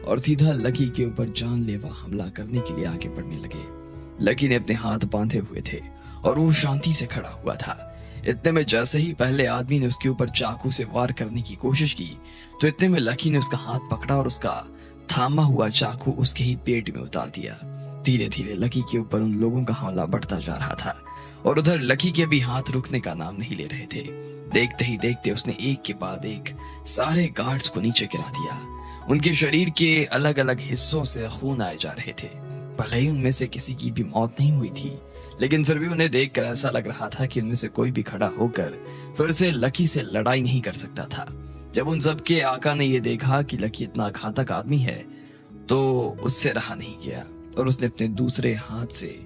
और सीधा लकी के ऊपर जानलेवा हमला करने के लिए आगे बढ़ने लगे। लकी ने अपने हाथ बांधे हुए थे और वो शांति से खड़ा हुआ था। इतने में जैसे ही पहले आदमी ने उसके ऊपर चाकू से वार करने की कोशिश की तो इतने में लकी ने उसका हाथ पकड़ा और उसका थामा हुआ चाकू उसके ही पेट में उतार दिया। धीरे धीरे लकी के ऊपर उन लोगों का हमला बढ़ता जा रहा था और उधर लकी के भी हाथ रुकने का नाम नहीं ले रहे थे। देखते ही देखते उसने एक के बाद एक सारे गार्ड्स को नीचे गिरा दिया। उनके शरीर के अलग अलग हिस्सों से खून आए जा रहे थे। भले ही उनमें से किसी की भी मौत नहीं हुई थी, लेकिन फिर भी उन्हें देखकर ऐसा लग रहा था कि उनमें से कोई भी खड़ा होकर फिर से लकी से लड़ाई नहीं कर सकता था। जब उन सबके आका ने यह देखा कि लकी इतना घातक आदमी है तो उससे रहा नहीं गया और उसने अपने दूसरे हाथ से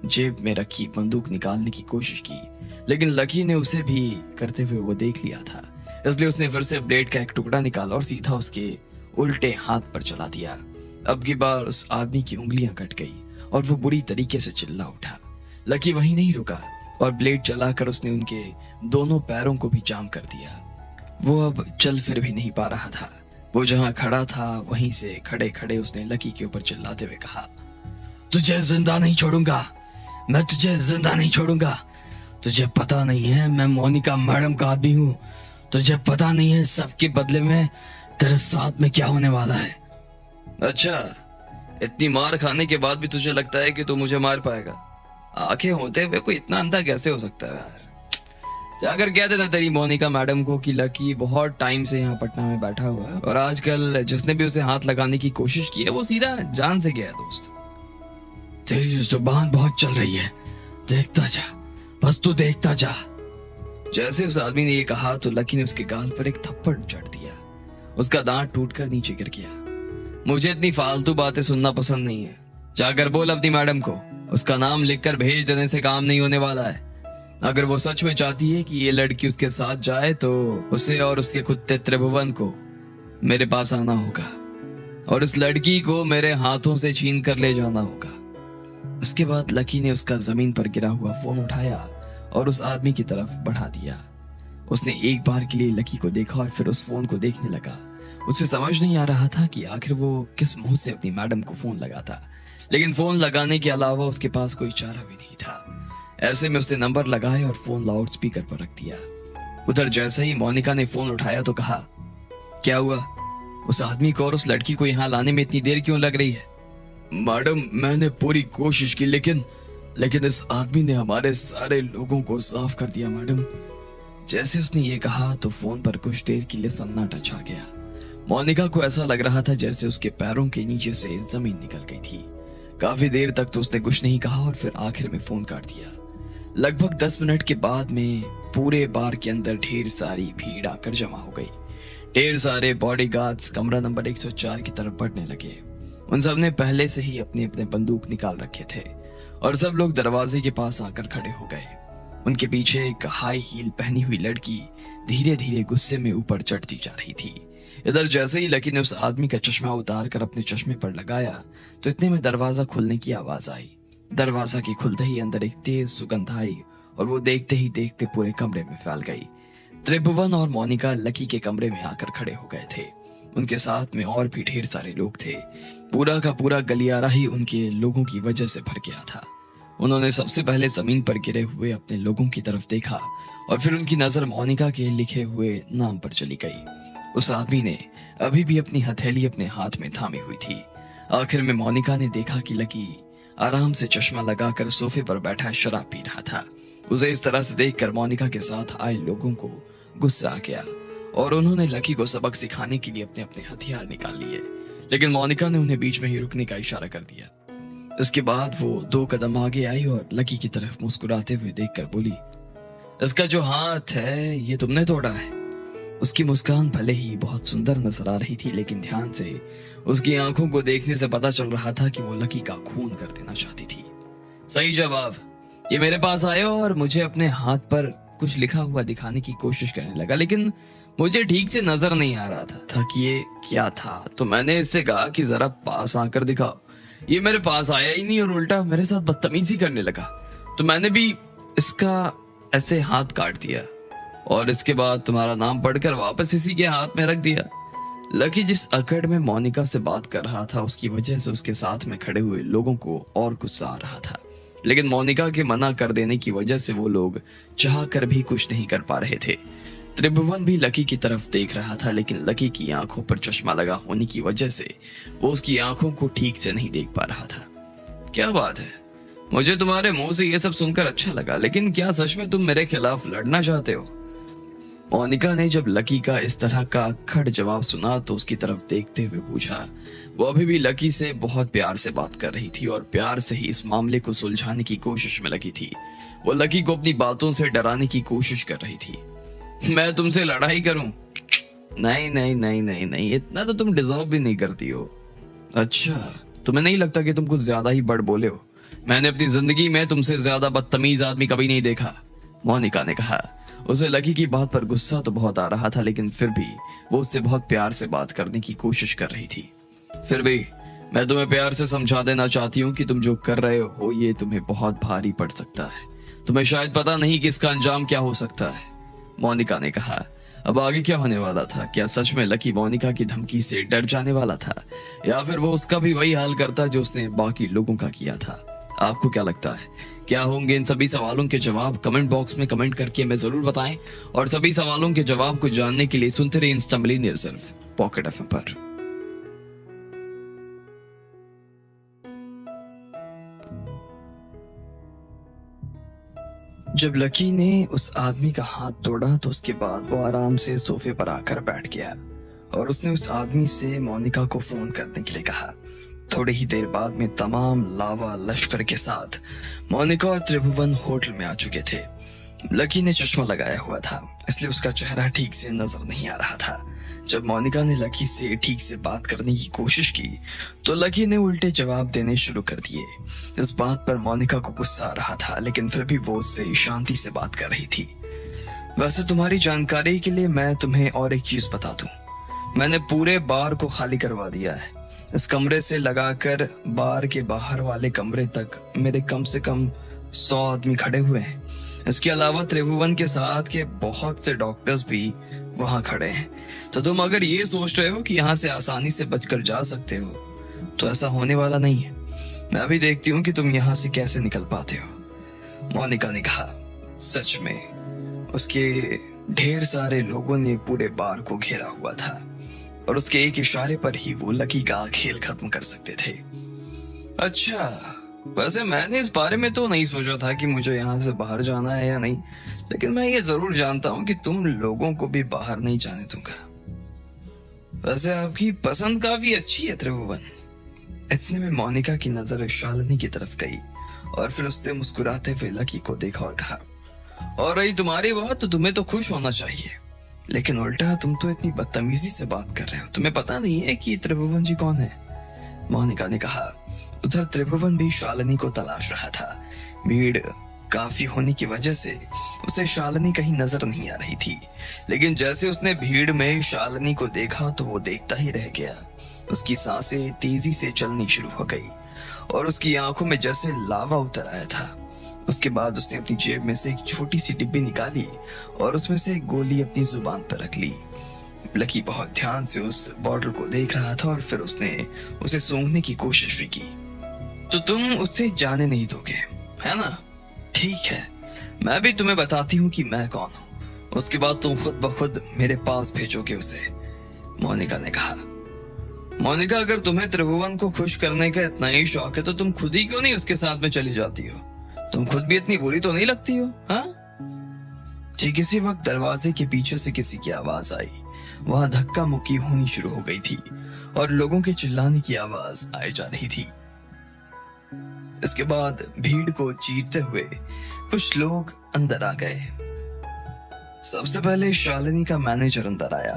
जेब में रखी बंदूक निकालने की कोशिश की, लेकिन लकी ने उसे भी करते हुए वो देख लिया था। इसलिए उसने फिर से ब्लेड का एक टुकड़ा निकाला और सीधा उसके उल्टे हाथ पर चला दिया। अब की बार उस आदमी की उंगलियां कट गई और वो बुरी तरीके से चिल्ला उठा। लकी वहीं नहीं रुका और ब्लेड चलाकर उसने उनके दोनों पैरों को भी जाम कर दिया। वो अब चल फिर भी नहीं पा रहा था। वो जहां खड़ा था वहीं से खड़े खड़े उसने लकी के ऊपर चिल्लाते हुए कहा, तुझे जिंदा नहीं छोड़ूंगा, मैं तुझे जिंदा नहीं छोड़ूंगा। तुझे पता नहीं है मैं मोनिका मैडम का आदमी हूँ। तुझे पता नहीं है सबके बदले में तेरे साथ में क्या होने वाला है। अच्छा, इतनी मार खाने के बाद भी तुझे लगता है कि तू मुझे मार पाएगा? आंखें होते हुए कोई इतना अंधा कैसे हो सकता है यार? जाकर कह देना तेरी मोनिका मैडम को कि लकी बहुत टाइम से यहाँ पटना में बैठा हुआ है और आजकल जिसने भी उसे हाथ लगाने की कोशिश की है वो सीधा जान से गया है दोस्त। तेरी जुबान बहुत चल रही है, देखता जा, बस तू देखता जा। जैसे उस आदमी ने ये कहा तो लकी ने उसके गाल पर एक थप्पड़ जड़ दिया। उसका दांत टूटकर नीचे गिर गया। मुझे इतनी फालतू बातें सुनना पसंद नहीं है, जाकर बोल अपनी मैडम को, उसका नाम लिखकर भेज देने से काम नहीं होने वाला है। अगर वो सच में चाहती है कि ये लड़की उसके साथ जाए तो उसे और उसके कुत्ते त्रिभुवन को मेरे पास आना होगा और इस लड़की को मेरे हाथों से छीन कर ले जाना होगा। उसके बाद लकी ने उसका जमीन पर गिरा हुआ फोन उठाया और उस आदमी की तरफ बढ़ा दिया। उसने एक बार के लिए लकी को देखा और फिर उस फोन को देखने लगा। उसे समझ नहीं आ रहा था कि आखिर वो किस मुंह से अपनी मैडम को फोन लगाता, लेकिन फोन लगाने के अलावा उसके पास कोई चारा भी नहीं था। ऐसे में उसने नंबर लगाए और फोन लाउड स्पीकर पर रख दिया। उधर जैसे ही मोनिका ने फोन उठाया तो कहा, क्या हुआ? उस आदमी को और उस लड़की को यहाँ लाने में इतनी देर क्यों लग रही है? मैडम, मैंने पूरी कोशिश की लेकिन इस आदमी ने हमारे सारे लोगों को साफ कर दिया मैडम। जैसे उसने ये कहा तो फोन पर कुछ देर के लिए सन्नाटा छा गया। मोनिका को ऐसा लग रहा था जैसे उसके पैरों के नीचे से जमीन निकल गई थी। काफी देर तक तो उसने कुछ नहीं कहा और फिर आखिर में फोन काट दिया। लगभग 10 मिनट के बाद में पूरे बार के अंदर ढेर सारी भीड़ आकर जमा हो गई। ढेर सारे बॉडीगार्ड्स कमरा नंबर 104 की तरफ बढ़ने लगे। उन सब ने पहले से ही अपने अपने बंदूक निकाल रखे थे और सब लोग दरवाजे के पास आकर खड़े हो गए। उनके पीछे एक हाई हील पहनी हुई लड़की धीरे धीरे गुस्से में ऊपर चढ़ती जा रही थी। इधर जैसे ही लकी ने उस आदमी का चश्मा उतार कर अपने चश्मे पर लगाया तो इतने में दरवाजा खुलने की आवाज आई। दरवाजा के खुलते ही अंदर एक तेज सुगंध आई और वो देखते ही देखते पूरे कमरे में फैल गई। त्रिभुवन और मोनिका लकी के कमरे में आकर खड़े हो गए थे। उनके साथ में और भी ढेर सारे लोग थे। पूरा का पूरा गलियारा ही उनके लोगों की वजह से भर गया था। उन्होंने सबसे पहले जमीन पर गिरे हुए अपने लोगों की तरफ देखा और फिर उनकी नजर मोनिका के लिखे हुए नाम पर चली गई। उस आदमी ने अभी भी अपनी हथेली अपने हाथ में थामी हुई थी। आखिर में मोनिका ने देखा कि लकी आराम से चश्मा लगाकर सोफे पर बैठा शराब पी रहा था। उसे इस तरह से देखकर मोनिका के साथ आए लोगों को गुस्सा आ गया और उन्होंने लकी को सबक सिखाने के लिए अपने अपने हथियार निकाल लिए, लेकिन मोनिका ने उन्हें बीच में ही रुकने का इशारा कर दिया। इसके बाद वो 2 कदम आगे आई और लकी की तरफ मुस्कुराते हुए देखकर बोली, इसका जो हाथ है ये तुमने तोड़ा है। उसकी मुस्कान भले ही बहुत सुंदर नजर आ रही थी, लेकिन ध्यान से उसकी आंखों को देखने से पता चल रहा था कि वो लकी का खून कर देना चाहती थी। सही जवाब। ये मेरे पास आया और मुझे अपने हाथ पर कुछ लिखा हुआ दिखाने की कोशिश करने लगा, लेकिन मुझे ठीक से नजर नहीं आ रहा था कि ये क्या था। तो मैंने इससे कहा कि जरा पास आकर दिखाओ। ये मेरे पास आया ही नहीं और उल्टा मेरे साथ बदतमीजी करने लगा, तो मैंने भी इसका ऐसे हाथ काट दिया और इसके बाद तुम्हारा नाम पढ़कर वापस इसी के हाथ में रख दिया। लकी जिस अकड़ में मोनिका से बात कर रहा था उसकी वजह से उसके साथ में खड़े हुए लोगों को और गुस्सा आ रहा था, लेकिन मोनिका के मना कर देने की वजह से वो लोग चाह कर भी कुछ नहीं कर पा रहे थे। त्रिभुवन भी लकी की तरफ देख रहा था, लेकिन लकी की आंखों पर चश्मा लगा होने की वजह से वो उसकी आंखों को ठीक से नहीं देख पा रहा था। क्या बात है, मुझे तुम्हारे मुंह से ये सब सुनकर अच्छा लगा, लेकिन क्या सच में तुम मेरे खिलाफ लड़ना चाहते हो? मोनिका ने जब लकी का इस तरह का खड़ जवाब सुना तो उसकी तरफ देखते हुए पूछा। वो अभी भी लकी से बहुत प्यार से बात कर रही थी और प्यार से ही इस मामले को सुलझाने की कोशिश में लगी थी। वो लकी को अपनी बातों से डराने की कोशिश कर रही थी। मैं तुमसे लड़ाई करूं? नहीं नहीं नहीं नहीं नहीं, इतना तो तुम डिजर्व भी नहीं करती हो। अच्छा, तुम्हें नहीं लगता कि तुम कुछ ज्यादा ही बड़ बोले हो? मैंने अपनी जिंदगी में तुमसे ज्यादा बदतमीज आदमी कभी नहीं देखा, मोनिका ने कहा। उसे लकी की बात पर गुस्सा तो बहुत आ रहा था, लेकिन फिर भी वो उससे बहुत प्यार से बात करने की कोशिश कर रही थी। फिर भी मैं तुम्हें प्यार से समझा देना चाहती हूँ कि तुम जो कर रहे हो ये तुम्हें बहुत भारी पड़ सकता है। तुम्हें शायद पता नहीं कि इसका अंजाम क्या हो सकता है, मोनिका ने कहा। अब आगे क्या होने वाला था? क्या सच में लकी मोनिका की धमकी से डर जाने वाला था, या फिर वो उसका भी वही हाल करता जो उसने बाकी लोगों का किया था? आपको क्या लगता है, क्या होंगे इन सभी सवालों के जवाब? कमेंट बॉक्स में कमेंट करके हमें जरूर बताएं और सभी सवालों के जवाब को जानने के लिए सुनते रहिए इंस्टा मिलियनेयर सिर्फ पॉकेट एफएम पर। जब लकी ने उस आदमी का हाथ तोड़ा तो उसके बाद वो आराम से सोफे पर आकर बैठ गया और उसने उस आदमी से मोनिका को फोन करने के लिए कहा। थोड़ी ही देर बाद में तमाम लावा लश्कर के साथ मोनिका और त्रिभुवन होटल में आ चुके थे। लकी ने चश्मा लगाया हुआ था, इसलिए उसका चेहरा ठीक से नजर नहीं आ रहा था। जब मोनिका ने लकी से ठीक से बात करने की कोशिश की तो लकी ने उल्टे जवाब देने शुरू कर दिए। इस बात पर मोनिका को गुस्सा आ रहा था, लेकिन फिर भी वो उससे शांति से बात कर रही थी। वैसे तुम्हारी जानकारी के लिए मैं तुम्हें और एक चीज बता दूं, मैंने पूरे बार को खाली करवा दिया है। इस कमरे से लगाकर बार के बाहर वाले कमरे तक मेरे कम से कम 100 आदमी खड़े हुए हैं। इसके अलावा त्रिभुवन के साथ के बहुत से डॉक्टर्स भी वहां खड़े हैं। तो तुम अगर ये सोच रहे हो कि यहाँ से आसानी से बचकर जा सकते हो तो ऐसा होने वाला नहीं है। मैं भी देखती हूँ कि तुम यहाँ से कैसे निकल पाते हो, मोनिका ने कहा। सच में उसके ढेर सारे लोगों ने पूरे बार को घेरा हुआ था और उसके एक इशारे पर ही वो लकी का खेल खत्म कर सकते थे। अच्छा, वैसे मैंने इस बारे में तो नहीं सोचा था कि मुझे यहाँ से बाहर जाना है या नहीं, लेकिन मैं ये जरूर जानता हूँ कि तुम लोगों को भी बाहर नहीं जाने दूंगा। वैसे आपकी पसंद काफी अच्छी है त्रिभुवन। इतने में मोनिका की नजर शालिनी की तरफ गई और फिर उसने मुस्कुराते हुए लकी को देखा और कहा, और रही तुम्हारी बात तो तुम्हें तो खुश होना चाहिए, लेकिन उल्टा तुम तो इतनी बदतमीजी से बात कर रहे हो। तुम्हें पता नहीं है कि त्रिभुवन जी कौन है? मोनिका ने कहा। उधर त्रिभुवन भी शालिनी को तलाश रहा था। भीड़ काफी होने की वजह से उसे शालिनी कहीं नजर नहीं आ रही थी, लेकिन जैसे उसने भीड़ में शालिनी को देखा तो वो देखता ही रह गया। उसकी सांसें तेजी से चलनी शुरू हो गई और उसकी आंखों में जैसे लावा उतर आया था। उसके बाद उसने अपनी जेब में से एक छोटी सी डिब्बी निकाली और उसमें से एक गोली अपनी जुबान पर रख ली। लकी बहुत ध्यान से उस बॉटल को देख रहा था और फिर उसने उसे सूंघने की कोशिश भी की। तो तुम उससे जाने नहीं दोगे, है ना? ठीक है, मैं भी तुम्हें बताती हूँ कि मैं कौन हूँ, उसके बाद तुम खुद ब खुद मेरे पास भेजोगे उसे, मोनिका ने कहा। मोनिका, अगर तुम्हें त्रिभुवन को खुश करने का इतना ही शौक है तो तुम खुद ही क्यों नहीं उसके साथ में चली जाती हो? तुम खुद भी इतनी बुरी तो नहीं लगती हो, हाँ? ठीक इसी वक्त दरवाजे के पीछे से किसी की आवाज आई। वहां धक्का मुक्की होनी शुरू हो गई थी और लोगों के चिल्लाने की आवाज आई जा रही थी। इसके बाद भीड़ को चीरते हुए कुछ लोग अंदर आ गए। सबसे पहले शालिनी का मैनेजर अंदर आया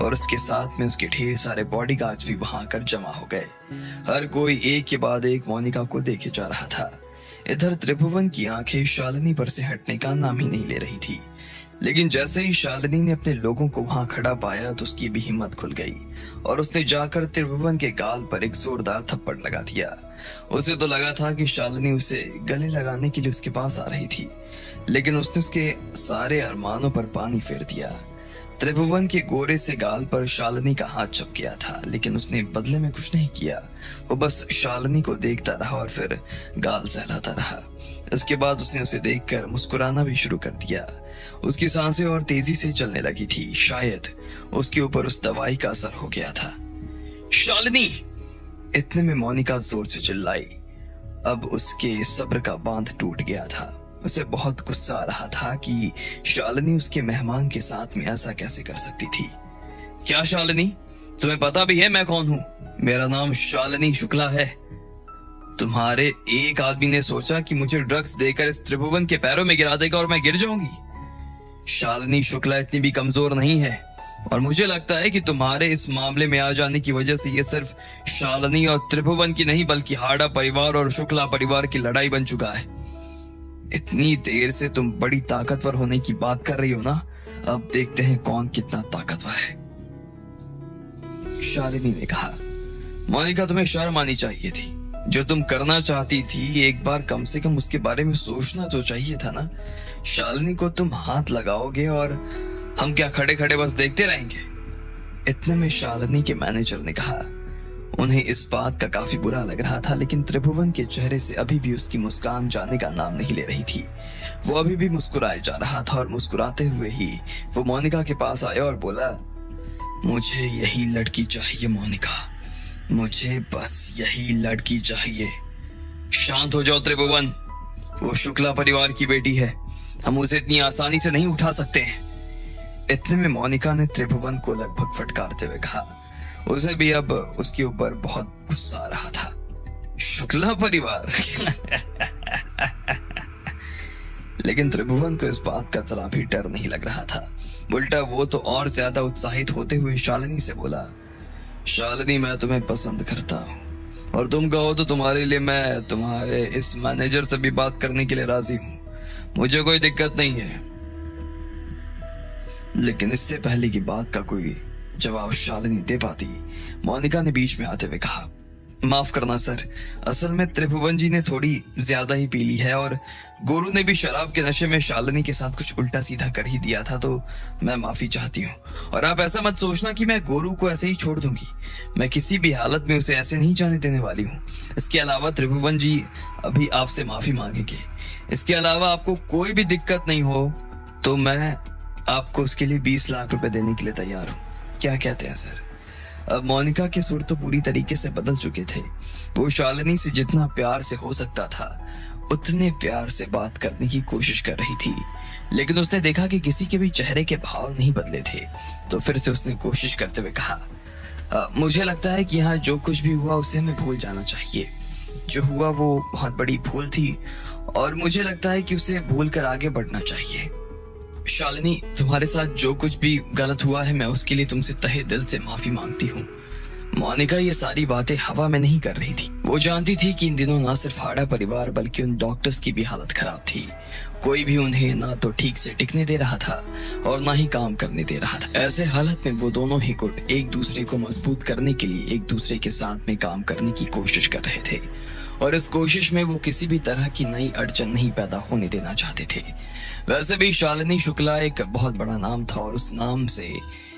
और उसके साथ में उसके ढेर सारे बॉडीगार्ड्स भी वहां आकर जमा हो गए। हर कोई एक के बाद एक मोनिका को देखे जा रहा था। इधर त्रिभुवन की आंखें शालिनी पर से हटने का नाम ही नहीं ले रही थी, लेकिन जैसे ही शालिनी ने अपने लोगों को वहां खड़ा पाया तो उसकी भी हिम्मत खुल गई और उसने जाकर त्रिभुवन के गाल पर एक जोरदार थप्पड़ लगा दिया। उसे तो लगा था कि शालिनी उसे गले लगाने के लिए उसके पास आ रही थी, लेकिन उसने उसके सारे अरमानों पर पानी फेर दिया। त्रिभुवन के गोरे से गाल पर शालिनी का हाथ चप गया था, लेकिन उसने बदले में कुछ नहीं किया। वो बस शालिनी को देखता रहा और फिर गाल सहलाता रहा। इसके बाद उसने उसे देखकर मुस्कुराना भी शुरू कर दिया। उसकी सांसें और तेजी से चलने लगी थी। शायद उसके ऊपर उस दवाई का असर हो गया था। शालिनी! इतने में मोनिका जोर से चिल्लाई। अब उसके सब्र का बांध टूट गया था। उसे बहुत गुस्सा आ रहा था कि शालिनी उसके मेहमान के साथ में ऐसा कैसे कर सकती थी। क्या शालिनी, तुम्हें पता भी है मैं कौन हूँ? मेरा नाम शालिनी शुक्ला है। तुम्हारे एक आदमी ने सोचा कि मुझे ड्रग्स देकर इस त्रिभुवन के पैरों में गिरा देगा और मैं गिर जाऊंगी। शालिनी शुक्ला इतनी भी कमजोर नहीं है और मुझे लगता है कि तुम्हारे इस मामले में आ जाने की वजह से ये सिर्फ शालिनी और त्रिभुवन की नहीं बल्कि हाड़ा परिवार और शुक्ला परिवार की लड़ाई बन चुका है। इतनी देर से तुम बड़ी ताकतवर होने की बात कर रही हो ना, अब देखते हैं कौन कितना ताकतवर है, शालिनी ने कहा। मोनिका, तुम्हें शर्म आनी चाहिए थी। जो तुम करना चाहती थी एक बार कम से कम उसके बारे में सोचना तो चाहिए था ना। शालिनी को तुम हाथ लगाओगे और हम क्या खड़े खड़े बस देखते रहेंगे? इतने में शालिनी के मैनेजर ने कहा। उन्हें इस बात का काफी बुरा लग रहा था, लेकिन त्रिभुवन के चेहरे से अभी भी उसकी मुस्कान जाने का नाम नहीं ले रही थी। वो अभी भी मुस्कुराए जा रहा था और मुस्कुराते हुए ही वो मोनिका के पास आया और बोला, मुझे यही लड़की चाहिए मोनिका, मुझे बस यही लड़की चाहिए। शांत हो जाओ त्रिभुवन, वो शुक्ला परिवार की बेटी है, हम उसे इतनी आसानी से नहीं उठा सकते। इतने में मोनिका ने त्रिभुवन को लगभग फटकारते हुए कहा। उसे भी अब उसके ऊपर बहुत गुस्सा आ रहा था। शुक्ला परिवार लेकिन त्रिभुवन को इस बात का जरा भी डर नहीं लग रहा था। उल्टा वो तो और ज्यादा उत्साहित होते हुए शालिनी से बोला, शालिनी मैं तुम्हें पसंद करता हूँ और तुम कहो तो तुम्हारे लिए मैं तुम्हारे इस मैनेजर से भी बात करने के लिए राजी हूँ, मुझे कोई दिक्कत नहीं है। लेकिन इससे पहले की बात का कोई जवाब शालिनी दे पाती, मोनिका ने बीच में आते हुए कहा, माफ करना सर, असल में त्रिभुवन जी ने थोड़ी ज्यादा ही पी ली है और गोरू ने भी शराब के नशे में शालिनी के साथ कुछ उल्टा सीधा कर ही दिया था, तो मैं माफी चाहती हूँ। और आप ऐसा मत सोचना कि मैं गोरू को ऐसे ही छोड़ दूंगी, मैं किसी भी हालत में उसे ऐसे नहीं जाने देने वाली हूँ। इसके अलावा त्रिभुवन जी अभी आपसे माफी मांगेंगे। इसके अलावा आपको कोई भी दिक्कत नहीं हो तो मैं आपको उसके लिए 20 लाख रुपए देने के लिए तैयार हूँ। क्या कहते हैं सर? अब मोनिका के सुर तो पूरी तरीके से बदल चुके थे। वो शालिनी से जितना प्यार से हो सकता था उतने प्यार से बात करने की कोशिश कर रही थी, लेकिन उसने देखा कि किसी के भी चेहरे के भाव नहीं बदले थे, तो फिर से उसने कोशिश करते हुए कहा, मुझे लगता है कि यहाँ जो कुछ भी हुआ उसे हमें भूल जाना चाहिए। जो हुआ वो बहुत बड़ी भूल थी और मुझे लगता है कि उसे भूल कर आगे बढ़ना चाहिए। शालिनी, तुम्हारे साथ जो कुछ भी गलत हुआ है मैं उसके लिए तुमसे तहे दिल से माफी मांगती हूँ। मोनिका ये सारी बातें हवा में नहीं कर रही थी। वो जानती थी कि इन दिनों ना सिर्फ हाड़ा परिवार बल्कि उन डॉक्टर्स की भी हालत खराब थी। कोई भी उन्हें ना तो ठीक से टिकने दे रहा था और ना ही काम करने दे रहा था। ऐसे हालत में वो दोनों ही गुट एक दूसरे को मजबूत करने के लिए एक दूसरे के साथ में काम करने की कोशिश कर रहे थे और इस कोशिश में वो किसी भी तरह की नई अड़चन नहीं पैदा होने देना चाहते थे। वैसे भी शालिनी शुक्ला एक बहुत बड़ा नाम था और उस नाम से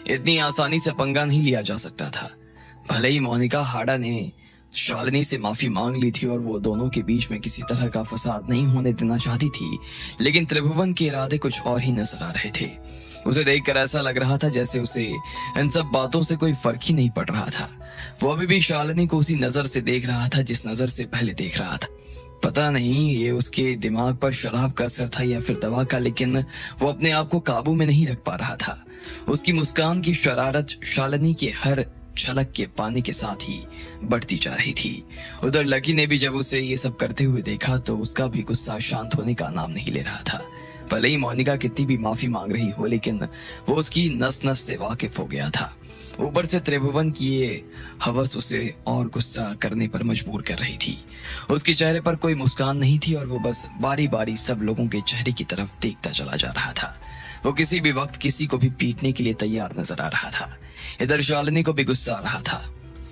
इतनी आसानी से पंगा नहीं लिया जा सकता था। भले ही मोनिका हाड़ा ने शालिनी से माफी मांग ली थी और वो दोनों के बीच में किसी तरह का फसाद नहीं होने देना चाहती थी, लेकिन त्रिभुवन के इरादे कुछ और ही नजर आ रहे थे। उसे देखकर ऐसा लग रहा था जैसे उसे इन सब बातों से कोई फर्क ही नहीं पड़ रहा था। वो अभी भी शालिनी को उसी नजर से देख रहा था जिस नजर से पहले देख रहा था। पता नहीं ये उसके दिमाग पर शराब का असर था या फिर दवा का, लेकिन वो अपने आप को काबू में नहीं रख पा रहा था। उसकी मुस्कान की शरारत शालिनी के हर झलक के पाने के साथ ही बढ़ती जा रही थी। उधर लकी ने भी जब उसे ये सब करते हुए देखा तो उसका भी गुस्सा शांत होने का नाम नहीं ले रहा था। भले ही मोनिका कितनी भी माफी मांग रही हो, लेकिन वो उसकी नस नस से वाकिफ हो गया था। ऊपर से त्रिभुवन की ये हवस उसे और गुस्सा करने पर मजबूर कर रही थी। उसके चेहरे पर कोई मुस्कान नहीं थी और वो बस बारी बारी सब लोगों के चेहरे की तरफ देखता चला जा रहा था। वो किसी भी वक्त किसी को भी पीटने के लिए तैयार नजर आ रहा था। इधर शालिनी को भी गुस्सा आ रहा था।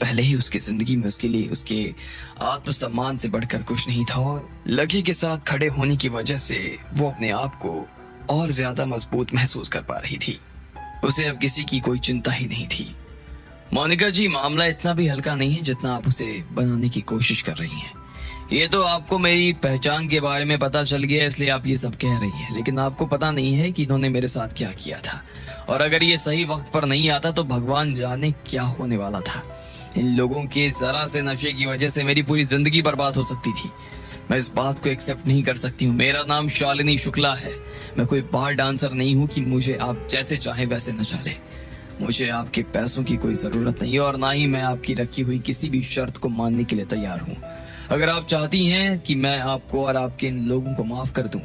पहले ही उसकी जिंदगी में उसके लिए उसके आत्मसम्मान से बढ़कर कुछ नहीं था और लकी के साथ खड़े होने की वजह से वो अपने आप को और ज्यादा मजबूत महसूस कर पा रही थी। उसे अब किसी की कोई चिंता ही नहीं थी। मोनिका जी, मामला इतना भी हल्का नहीं है जितना आप उसे बनाने की कोशिश कर रही हैं। ये तो आपको मेरी पहचान के बारे में पता चल गया इसलिए आप ये सब कह रही हैं, लेकिन आपको पता नहीं है कि इन्होंने मेरे साथ क्या किया था और अगर ये सही वक्त पर नहीं आता तो भगवान जाने क्या होने वाला था। इन लोगों के जरा से नशे की वजह से मेरी पूरी जिंदगी बर्बाद हो सकती थी। मैं इस बात को एक्सेप्ट नहीं कर सकती हूँ। मेरा नाम शालिनी शुक्ला है। मैं कोई बार डांसर नहीं हूँ कि मुझे आप जैसे चाहे वैसे नचा ले। मुझे आपके पैसों की कोई जरूरत नहीं है और ना ही मैं आपकी रखी हुई किसी भी शर्त को मानने के लिए तैयार हूँ। अगर आप चाहती हैं कि मैं आपको और आपके इन लोगों को माफ कर दूं,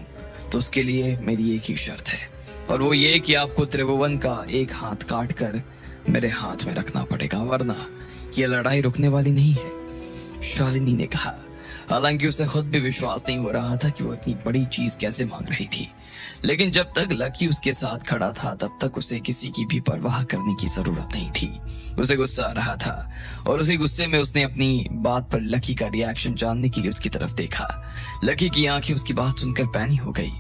तो उसके लिए मेरी एक ही शर्त है और वो ये कि आपको त्रिभुवन का एक हाथ काट कर मेरे हाथ में रखना पड़ेगा, वरना ये लड़ाई रुकने वाली नहीं है। शालिनी ने कहा। हालांकि उसे खुद भी विश्वास नहीं हो रहा था कि वो इतनी बड़ी चीज कैसे मांग रही थी, लेकिन जब तक लकी उसके साथ खड़ा था तब तक उसे किसी की भी परवाह करने की जरूरत नहीं थी। उसे गुस्सा आ रहा था और उसी गुस्से में उसने अपनी बात पर लकी का रिएक्शन जानने के लिए उसकी तरफ देखा। लकी की आंखें उसकी बात सुनकर पैनी हो गई।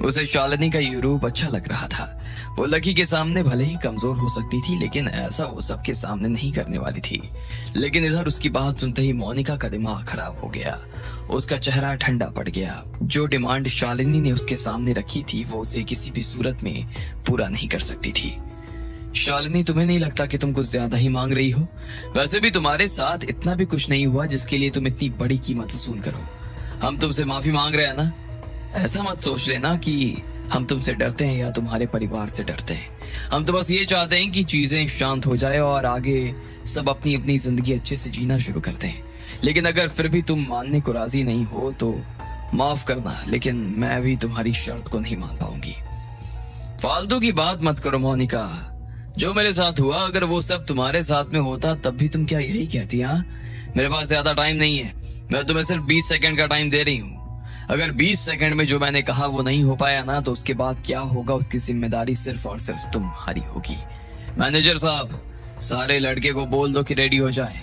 उसे शालिनी का ये रूप अच्छा लग रहा था। वो लकी के सामने भले ही कमजोर हो सकती थी, लेकिन ऐसा वो सबके सामने नहीं करने वाली थी। लेकिन इधर उसकी बात सुनते ही मोनिका का दिमाग खराब हो गया। उसका चेहरा ठंडा पड़ गया। जो डिमांड शालिनी ने उसके सामने रखी थी वो उसे किसी भी सूरत में पूरा नहीं कर सकती थी। शालिनी, तुम्हें नहीं लगता कि तुम कुछ ज्यादा ही मांग रही हो? वैसे भी तुम्हारे साथ इतना भी कुछ नहीं हुआ जिसके लिए तुम इतनी बड़ी कीमत वसूल करो। हम तुमसे माफी मांग रहे हैं ना? ऐसा मत सोच लेना कि हम तुमसे डरते हैं या तुम्हारे परिवार से डरते हैं। हम तो बस ये चाहते हैं कि चीजें शांत हो जाए और आगे सब अपनी अपनी जिंदगी अच्छे से जीना शुरू करते हैं। लेकिन अगर फिर भी तुम मानने को राजी नहीं हो तो माफ करना, लेकिन मैं भी तुम्हारी शर्त को नहीं मान पाऊंगी। फालतू की बात मत करो मोनिका। जो मेरे साथ हुआ अगर वो सब तुम्हारे साथ में होता तब भी तुम क्या यही कहती? हाँ, मेरे पास ज्यादा टाइम नहीं है, मैं तुम्हें सिर्फ 20 सेकंड का टाइम दे रही हूँ। अगर 20 सेकंड में जो मैंने कहा वो नहीं हो पाया ना तो उसके बाद क्या होगा उसकी जिम्मेदारी सिर्फ और सिर्फ तुम्हारी होगी। मैनेजर साहब, सारे लड़के को बोल दो कि रेडी हो जाए,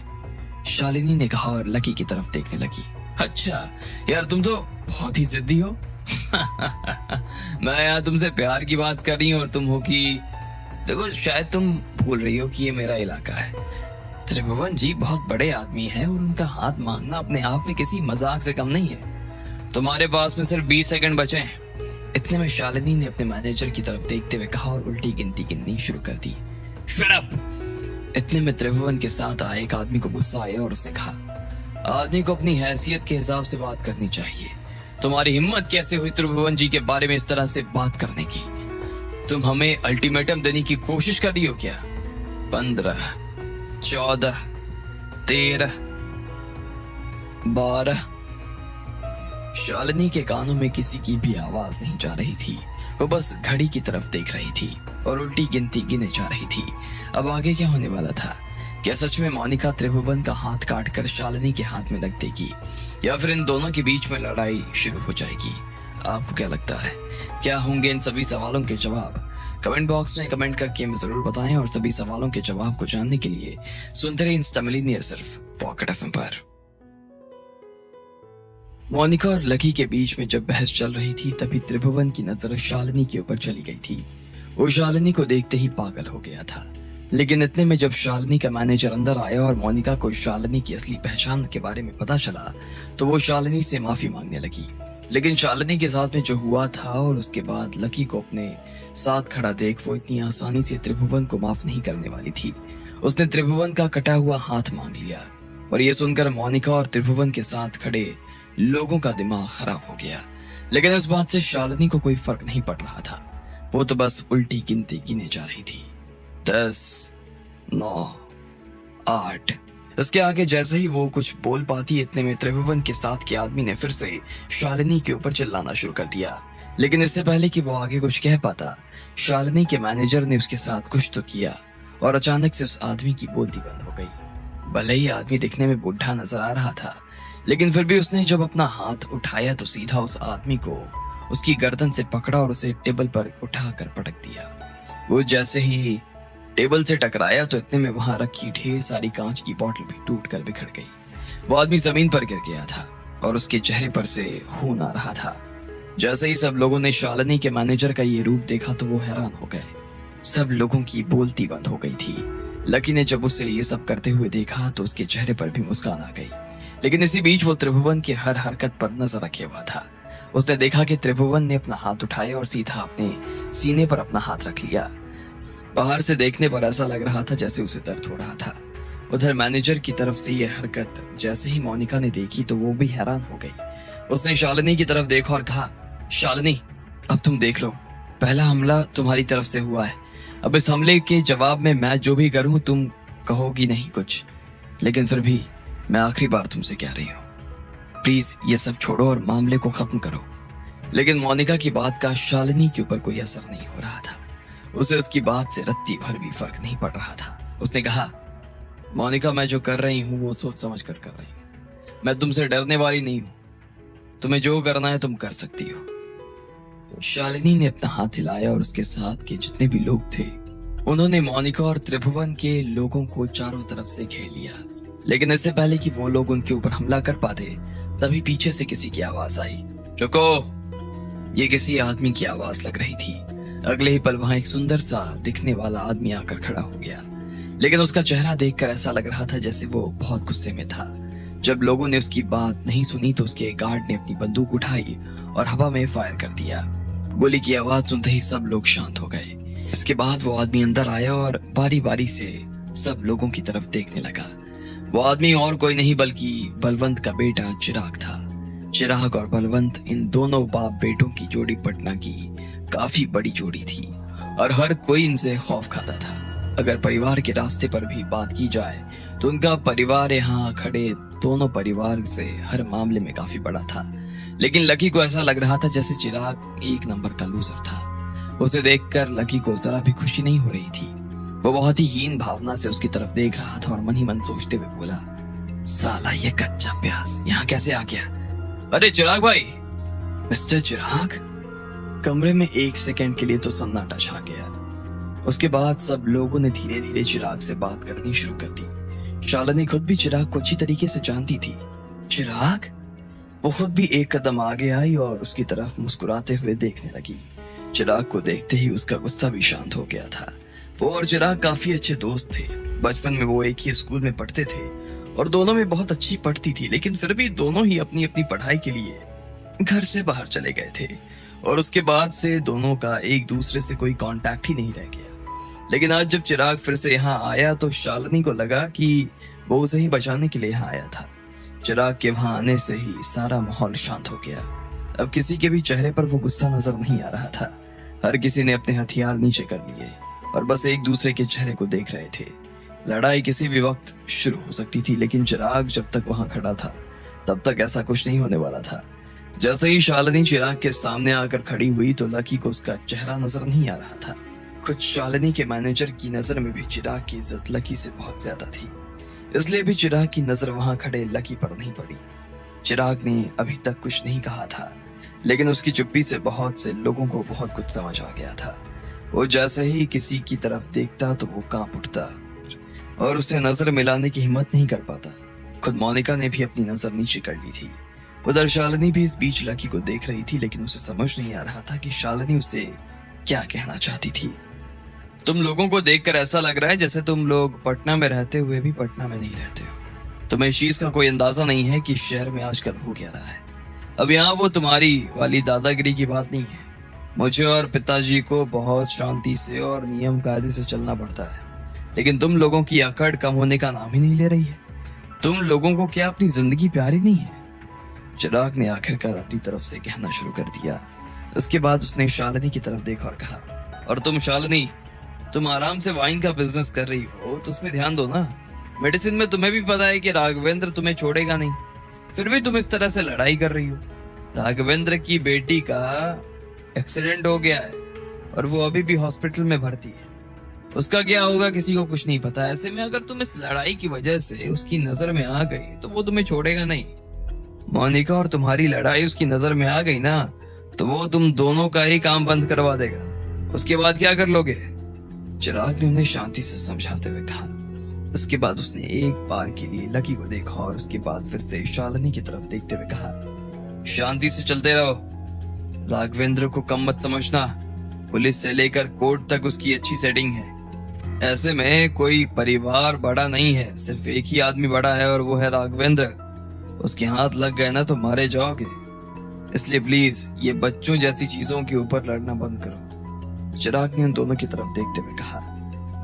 शालिनी ने कहा और लकी की तरफ देखने लगी। अच्छा यार, तुम तो बहुत ही जिद्दी हो। मैं यहाँ तुमसे प्यार की बात कर रही हूँ और तुम हो कि देखो, शायद तुम भूल रही हो कि ये मेरा इलाका है। त्रिभुवन जी बहुत बड़े आदमी हैं और उनका हाथ मांगना अपने आप में किसी मजाक से कम नहीं है। तुम्हारे पास में सिर्फ 20 सेकंड बचे हैं। इतने में शालिनी ने अपने मैनेजर की तरफ देखते हुए कहा और उल्टी गिनती गिननी शुरू कर दी। Shut up! इतने में त्रिभुवन के साथ आए एक आदमी को गुस्सा आया और उसने कहा, आदमी को अपनी हैसियत के हिसाब से बात करनी चाहिए। तुम्हारी हिम्मत कैसे हुई त्रिभुवन जी के बारे में इस तरह से बात करने की? तुम हमें अल्टीमेटम देने की कोशिश कर रही हो क्या? 15, 14, 13, 12। शालिनी के कानों में किसी की भी आवाज नहीं जा रही थी। वो बस घड़ी की तरफ देख रही थी और उल्टी गिनती गिने जा रही थी। अब आगे क्या होने वाला था? क्या सच में मोनिका त्रिभुवन का हाथ काट कर शालिनी के हाथ में रख देगी या फिर इन दोनों के बीच में लड़ाई शुरू हो जाएगी? आपको क्या लगता है, क्या होंगे इन सभी सवालों के जवाब? कमेंट बॉक्स में कमेंट करके हमें जरूर बताएं और सभी सवालों के जवाब को जानने के लिए सुनते रहिए इंस्टा मिलीनियर सिर्फ पॉकेट एफएम पर। मोनिका और लकी के बीच में जब बहस चल रही थी तभी त्रिभुवन की नजर शालिनी के ऊपर चली गई थी। वो शालिनी को देखते ही पागल हो गया था। लेकिन इतने में जब शालिनी का मैनेजर अंदर आया और मोनिका को शालिनी की असली पहचान के बारे में पता चला तो वो शालिनी से माफी मांगने लगी। लेकिन शालिनी के साथ में जो हुआ था और उसके बाद लकी को अपने साथ खड़ा देख वो इतनी आसानी से त्रिभुवन को माफ नहीं करने वाली थी। उसने त्रिभुवन का कटा हुआ हाथ मांग लिया और ये सुनकर मोनिका और त्रिभुवन के साथ खड़े लोगों का दिमाग खराब हो गया। लेकिन इस बात से शालिनी को कोई फर्क नहीं पड़ रहा था। वो तो बस उल्टी गिनती गिने जा रही थी। 10, 9, 8। इसके आगे जैसे ही वो कुछ बोल पाती इतने में त्रिभुवन के साथ के आदमी ने फिर से शालिनी के ऊपर चिल्लाना शुरू कर दिया। लेकिन इससे पहले कि वो आगे कुछ कह पाता, शालिनी के मैनेजर ने उसके साथ कुछ तो किया और अचानक से उस आदमी की बोलती बंद हो गई। भले ही आदमी दिखने में बुढ़ा नजर आ रहा था लेकिन फिर भी उसने जब अपना हाथ उठाया तो सीधा उस आदमी को उसकी गर्दन से पकड़ा और उसे टेबल पर उठाकर पटक दिया। वो जैसे ही टेबल से टकराया तो इतने में वहां रखी ढेर सारी कांच की बोतल भी टूटकर बिखर गई। वो आदमी जमीन पर गिर गया था और उसके चेहरे पर से खून आ रहा था। जैसे ही सब लोगों ने शालिनी के मैनेजर का ये रूप देखा तो वो हैरान हो गए। सब लोगों की बोलती बंद हो गई थी। लकी ने जब उसे ये सब करते हुए देखा तो उसके चेहरे पर भी मुस्कान आ गई। लेकिन इसी बीच वो त्रिभुवन की हर हरकत पर नजर रखे हुआ था। उसने देखा कि त्रिभुवन ने अपना हाथ उठाया और सीधा अपने सीने पर अपना हाथ रख लिया। बाहर से देखने पर ऐसा लग रहा था जैसे उसे दर्द हो रहा था। उधर मैनेजर की तरफ से यह हरकत जैसे ही मोनिका ने देखी तो वो भी हैरान हो गई। उसने शालिनी की तरफ देखा और कहा, शालिनी अब तुम देख लो, पहला हमला तुम्हारी तरफ से हुआ है। अब इस हमले के जवाब में मैं जो भी करूं तुम कहोगी नहीं कुछ, लेकिन फिर भी मैं आखिरी बार तुमसे कह रही हूँ, प्लीज ये सब छोड़ो और मामले को खत्म करो। लेकिन मोनिका की बात का शालिनी के ऊपर कोई असर नहीं हो रहा था। उसे उसकी बात से रत्ती भर भी फर्क नहीं पड़ रहा था। उसने कहा, मोनिका मैं जो कर रही हूँ वो सोच समझ कर रही हूँ। मैं तुमसे डरने वाली नहीं हूँ। तुम्हें जो करना है तुम कर सकती हो। तो शालिनी ने अपना हाथ हिलाया और उसके साथ के जितने भी लोग थे उन्होंने मोनिका और त्रिभुवन के लोगों को चारों तरफ से घेर लिया। लेकिन इससे पहले कि वो लोग उनके ऊपर हमला कर पाते तभी पीछे से किसी की आवाज आई, रुको। ये किसी आदमी की आवाज लग रही थी। अगले ही पल वहां एक सुंदर सा दिखने वाला आदमी आकर खड़ा हो गया। लेकिन उसका चेहरा देखकर ऐसा लग रहा था जैसे वो बहुत गुस्से में था। जब लोगों ने उसकी बात नहीं सुनी तो उसके गार्ड ने अपनी बंदूक उठाई और हवा में फायर कर दिया। गोली की आवाज सुनते ही सब लोग शांत हो गए। इसके बाद वो आदमी अंदर आया और बारी बारी से सब लोगों की तरफ देखने लगा। वो आदमी और कोई नहीं बल्कि बलवंत का बेटा चिराग था। चिराग और बलवंत इन दोनों बाप बेटों की जोड़ी पटना की काफी बड़ी जोड़ी थी और हर कोई इनसे खौफ खाता था। अगर परिवार के रास्ते पर भी बात की जाए तो उनका परिवार यहाँ खड़े दोनों परिवार से हर मामले में काफी बड़ा था। लेकिन लकी को ऐसा लग रहा था जैसे चिराग एक नंबर का लूजर था। उसे देखकर लकी को जरा भी खुशी नहीं हो रही थी। वो बहुत ही हीन भावना से उसकी तरफ देख रहा था और मन ही मन सोचते हुए बोला, साला ये कच्चा प्याज यहाँ कैसे आ गया? अरे चिराग भाई, मिस्टर चिराग। कमरे में एक सेकंड के लिए तो सन्नाटा छा गया। उसके बाद सब लोगों ने धीरे धीरे चिराग से बात करनी शुरू कर दी। शालिनी खुद भी चिराग को अच्छी तरीके से जानती थी। चिराग? वो खुद भी एक कदम आगे आई और उसकी तरफ मुस्कुराते हुए देखने लगी। चिराग को देखते ही उसका गुस्सा भी शांत हो गया था। वो और चिराग काफी अच्छे दोस्त थे। बचपन में वो एक ही स्कूल में पढ़ते थे और दोनों में बहुत अच्छी पढ़ती थी, लेकिन फिर भी दोनों ही अपनी अपनी पढ़ाई के लिए घर से बाहर चले गए थे और उसके बाद से दोनों का एक दूसरे से कोई कांटेक्ट ही नहीं रह गया। लेकिन आज जब चिराग फिर से यहाँ आया तो शालिनी को लगा कि वो उसे ही बचाने के लिए यहाँ आया था। चिराग के वहां आने से ही सारा माहौल शांत हो गया। अब किसी के भी चेहरे पर वो गुस्सा नजर नहीं आ रहा था। हर किसी ने अपने हथियार नीचे कर लिए और बस एक दूसरे के चेहरे को देख रहे थे। लड़ाई किसी भी वक्त शुरू हो सकती थी, लेकिन चिराग जब तक वहां खड़ा था तब तक ऐसा कुछ नहीं होने वाला था। जैसे ही शालिनी चिराग के सामने आकर खड़ी हुई तो लकी को उसका चेहरा नजर नहीं आ रहा था। खुद शालिनी के मैनेजर की नजर में भी चिराग की इज्जत लकी से बहुत ज्यादा थी, इसलिए भी चिराग की नजर वहां खड़े लकी पर नहीं पड़ी। चिराग ने अभी तक कुछ नहीं कहा था, लेकिन उसकी चुप्पी से बहुत से लोगों को बहुत कुछ समझ आ गया था। वो जैसे ही किसी की तरफ देखता तो वो कांप उठता और उसे नजर मिलाने की हिम्मत नहीं कर पाता। खुद मोनिका ने भी अपनी नजर नीचे कर ली थी। उधर शालिनी भी इस बीच लकी को देख रही थी, लेकिन उसे समझ नहीं आ रहा था कि शालिनी उसे क्या कहना चाहती थी। तुम लोगों को देखकर ऐसा लग रहा है जैसे तुम लोग पटना में रहते हुए भी पटना में नहीं रहते हो। तुम्हें इस चीज का कोई अंदाजा नहीं है कि शहर में आजकल हो क्या रहा है। अब यहाँ वो तुम्हारी वाली दादागिरी की बात नहीं है। मुझे और पिताजी को बहुत शांति से और नियम कायदे से चलना पड़ता है, लेकिन तुम लोगों की अकड़ कम होने का नाम ही नहीं ले रही है। तुम लोगों को क्या अपनी जिंदगी प्यारी नहीं है? चिराग ने आखिरकार अपनी तरफ से कहना शुरू कर दिया। उसके बाद उसने शालिनी की तरफ देखा और कहा, और तुम शालिनी, तुम आराम से वाइन का बिजनेस कर रही हो तो उसमें ध्यान दो ना। मेडिसिन में तुम्हें भी पता है कि राघवेंद्र तुम्हें छोड़ेगा नहीं, फिर भी तुम इस तरह से लड़ाई कर रही हो। राघवेंद्र की बेटी का एक्सीडेंट हो गया है और वो अभी भी हॉस्पिटल में भर्ती है। उसका क्या होगा किसी को कुछ नहीं पता। ऐसे में अगर तुम इस लड़ाई की वजह से उसकी नजर में आ गई तो वो तुम्हें छोड़ेगा नहीं। मोनिका और तुम्हारी लड़ाई उसकी नजर में आ गई ना तो वो तुम दोनों का ही काम बंद करवा देगा। उसके बाद क्या कर लोगे? चिराग ने उन्हें शांति से समझाते हुए कहा। उसके बाद उसने एक बार के लिए लकी को देखा और उसके बाद फिर से शालिनी की तरफ देखते हुए कहा, शांति से चलते रहो। राघवेंद्र को कम मत समझना। पुलिस से लेकर कोर्ट तक उसकी अच्छी सेटिंग है। ऐसे में कोई परिवार बड़ा नहीं है, सिर्फ एक ही आदमी बड़ा है और वो है राघवेंद्र। उसके हाथ लग गए ना तो मारे जाओगे। इसलिए प्लीज ये बच्चों जैसी चीजों के ऊपर लड़ना बंद करो। चिराग ने उन दोनों की तरफ देखते हुए कहा।